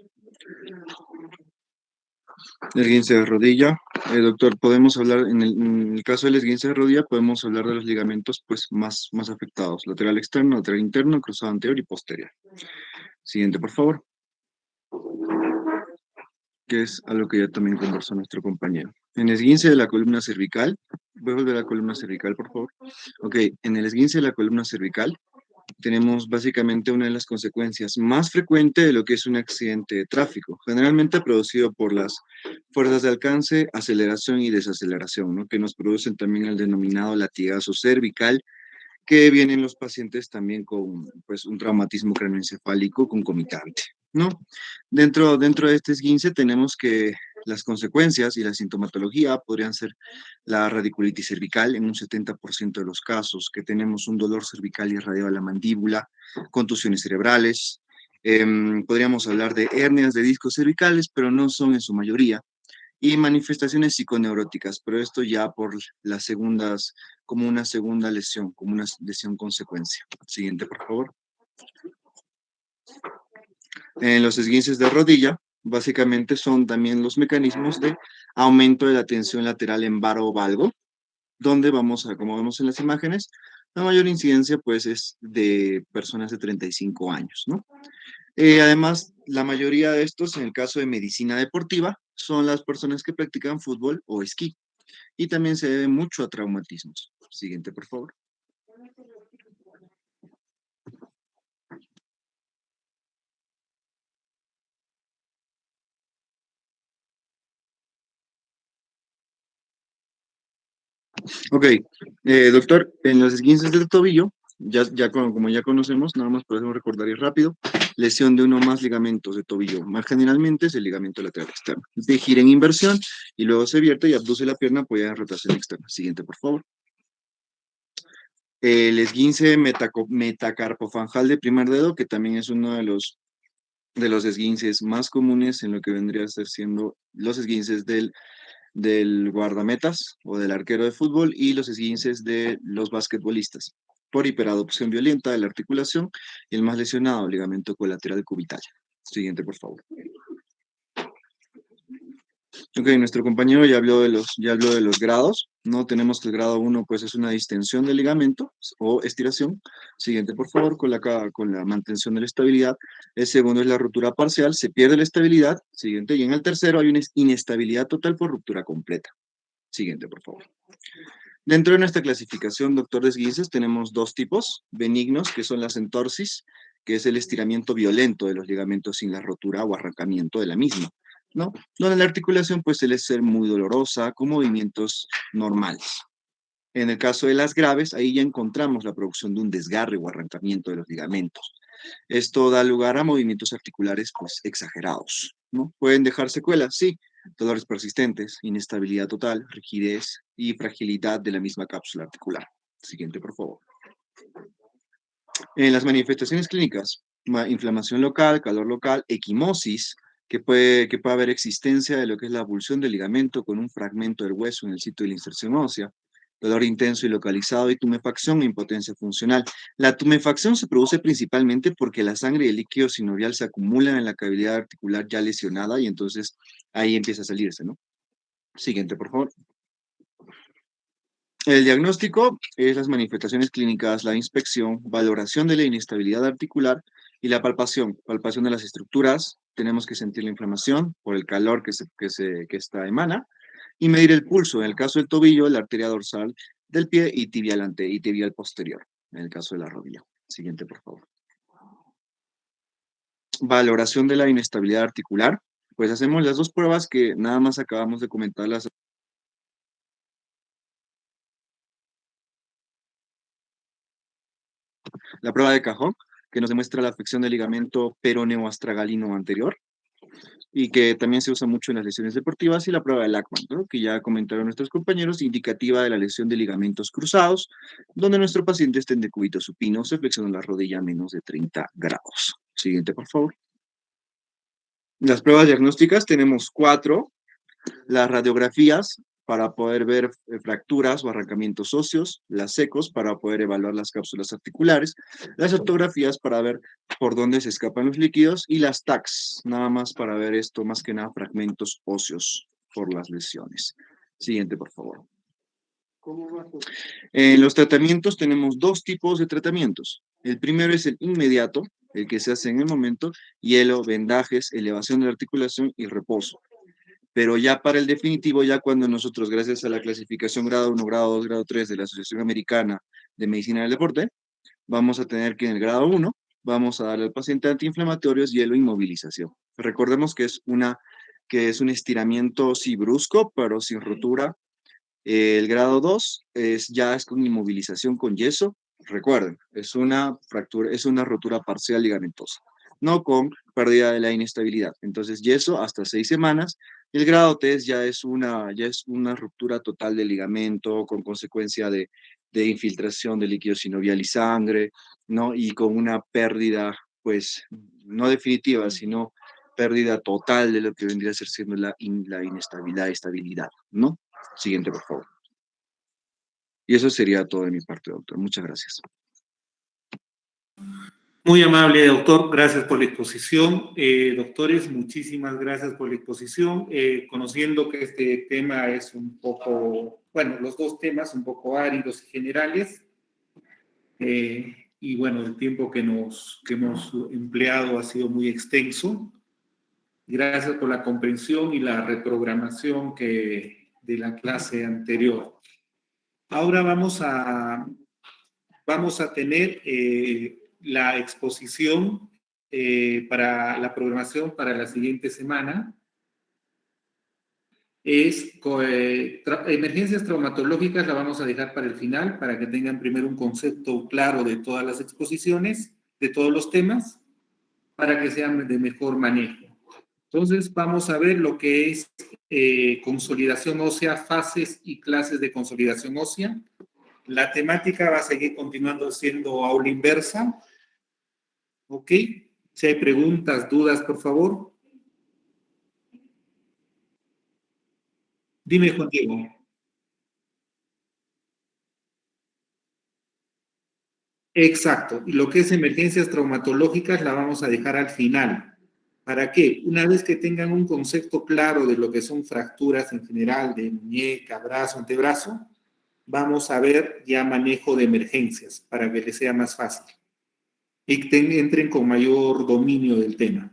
Esguince de rodilla. Doctor, podemos hablar, en el caso del esguince de rodilla, podemos hablar de los ligamentos pues, más afectados. Lateral externo, lateral interno, cruzado anterior y posterior. Siguiente, por favor. Que es algo que ya también conversó nuestro compañero. En esguince de la columna cervical, voy a volver a la columna cervical, por favor. Ok, en el esguince de la columna cervical, tenemos básicamente una de las consecuencias más frecuentes de lo que es un accidente de tráfico, generalmente producido por las fuerzas de alcance, aceleración y desaceleración, ¿no? Que nos producen también el denominado latigazo cervical, que vienen los pacientes también con pues, un traumatismo craneoencefálico concomitante, ¿no? Dentro de este esguince tenemos que las consecuencias y la sintomatología podrían ser la radiculitis cervical en un 70% de los casos, que tenemos un dolor cervical irradiado a la mandíbula, contusiones cerebrales, podríamos hablar de hernias de discos cervicales, pero no son en su mayoría, y manifestaciones psiconeuróticas, pero esto ya por las segundas, como una segunda lesión, como una lesión consecuencia. Siguiente, por favor. En los esguinces de rodilla, básicamente son también los mecanismos de aumento de la tensión lateral en varo o valgo, donde vamos a, como vemos en las imágenes, la mayor incidencia pues es de personas de 35 años, ¿no? Además, la mayoría de estos, en el caso de medicina deportiva, son las personas que practican fútbol o esquí. Y también se debe mucho a traumatismos. Siguiente, por favor. Ok, doctor, en los esguinces del tobillo, como ya conocemos, nada más podemos recordar y rápido, lesión de uno o más ligamentos de tobillo. Más generalmente es el ligamento lateral externo. De gira en inversión y luego se vierte y abduce la pierna, apoyada en rotación externa. Siguiente, por favor. El esguince metacarpofangal de primer dedo, que también es uno de los esguinces más comunes en lo que vendría a ser siendo los esguinces del guardametas o del arquero de fútbol y los esguinces de los basquetbolistas por hiperadopción violenta de la articulación y el más lesionado, ligamento colateral cubital. Siguiente, por favor. Ok, nuestro compañero ya habló de los grados, ¿no? Tenemos que el grado 1 pues es una distensión del ligamento o estiración. Siguiente, por favor, con la mantención de la estabilidad. El segundo es la ruptura parcial, se pierde la estabilidad. Siguiente, y en el tercero hay una inestabilidad total por ruptura completa. Siguiente, por favor. Dentro de nuestra clasificación, doctor de esguinces, tenemos dos tipos benignos, que son las entorsis, que es el estiramiento violento de los ligamentos sin la rotura o arrancamiento de la misma, ¿no? Donde la articulación pues suele ser muy dolorosa, con movimientos normales. En el caso de las graves, ahí ya encontramos la producción de un desgarre o arrancamiento de los ligamentos. Esto da lugar a movimientos articulares pues exagerados, ¿no? ¿Pueden dejar secuelas? Sí, dolores persistentes, inestabilidad total, rigidez y fragilidad de la misma cápsula articular. Siguiente, por favor. En las manifestaciones clínicas, inflamación local, calor local, equimosis, que puede haber existencia de lo que es la abulsión del ligamento con un fragmento del hueso en el sitio de la inserción ósea, dolor intenso y localizado y tumefacción e impotencia funcional. La tumefacción se produce principalmente porque la sangre y el líquido sinovial se acumulan en la cavidad articular ya lesionada y entonces ahí empieza a salirse, ¿no? Siguiente, por favor. El diagnóstico es las manifestaciones clínicas, la inspección, valoración de la inestabilidad articular y la palpación de las estructuras. Tenemos que sentir la inflamación por el calor que esta emana y medir el pulso, en el caso del tobillo, la arteria dorsal del pie y tibial posterior, en el caso de la rodilla. Siguiente, por favor. Valoración de la inestabilidad articular. Pues hacemos las dos pruebas que nada más acabamos de comentarlas. La prueba de cajón, que nos demuestra la afección del ligamento peroneo-astragalino anterior, y que también se usa mucho en las lesiones deportivas, y la prueba de Lachman, ¿no? Que ya comentaron nuestros compañeros, indicativa de la lesión de ligamentos cruzados, donde nuestro paciente está en decúbito supino, se flexiona la rodilla a menos de 30 grados. Siguiente, por favor. Las pruebas diagnósticas tenemos 4. Las radiografías para poder ver fracturas o arrancamientos óseos, las ecos para poder evaluar las cápsulas articulares, las ortografías para ver por dónde se escapan los líquidos y las TACs, nada más para ver esto, más que nada fragmentos óseos por las lesiones. Siguiente, por favor. En los tratamientos tenemos 2 tipos de tratamientos. El primero es el inmediato, el que se hace en el momento, hielo, vendajes, elevación de la articulación y reposo. Pero ya para el definitivo, ya cuando nosotros, gracias a la clasificación grado 1, grado 2, grado 3 de la Asociación Americana de Medicina del Deporte, vamos a tener que en el grado 1, vamos a darle al paciente antiinflamatorios, hielo, inmovilización. Recordemos que es un estiramiento sí brusco, pero sin rotura. El grado 2 ya es con inmovilización con yeso. Recuerden, es una rotura parcial ligamentosa, no con pérdida de la inestabilidad. Entonces, yeso hasta 6 semanas. El grado 3 ya es una ruptura total del ligamento con consecuencia de infiltración de líquido sinovial y sangre, ¿no? Y con una pérdida, pues, no definitiva, sino pérdida total de lo que vendría a ser siendo la inestabilidad, estabilidad, ¿no? Siguiente, por favor. Y eso sería todo de mi parte, doctor. Muchas gracias. Muy amable, doctor. Gracias por la exposición. Doctores, muchísimas gracias por la exposición. Conociendo que este tema es un poco, bueno, los 2 temas un poco áridos y generales, y bueno, el tiempo que hemos empleado ha sido muy extenso. Gracias por la comprensión y la reprogramación de la clase anterior. Ahora vamos a tener la exposición para la programación para la siguiente semana. Emergencias traumatológicas la vamos a dejar para el final, para que tengan primero un concepto claro de todas las exposiciones, de todos los temas, para que sean de mejor manejo. Entonces vamos a ver lo que es consolidación ósea, fases y clases de consolidación ósea. La temática va a seguir continuando siendo aula inversa. ¿Ok? Si hay preguntas, dudas, por favor. Dime, Juan Diego. Exacto. Y lo que es emergencias traumatológicas la vamos a dejar al final. ¿Para qué? Una vez que tengan un concepto claro de lo que son fracturas en general, de muñeca, brazo, antebrazo, vamos a ver ya manejo de emergencias para que les sea más fácil y que entren con mayor dominio del tema.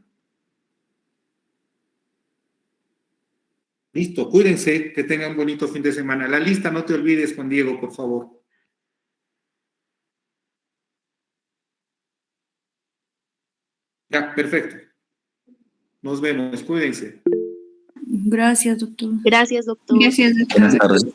Listo, cuídense, que tengan un bonito fin de semana. La lista no te olvides, Juan Diego, por favor. Ya, perfecto. Nos vemos, cuídense. Gracias, doctor. Gracias, doctor. Gracias, doctor. Buenas tardes.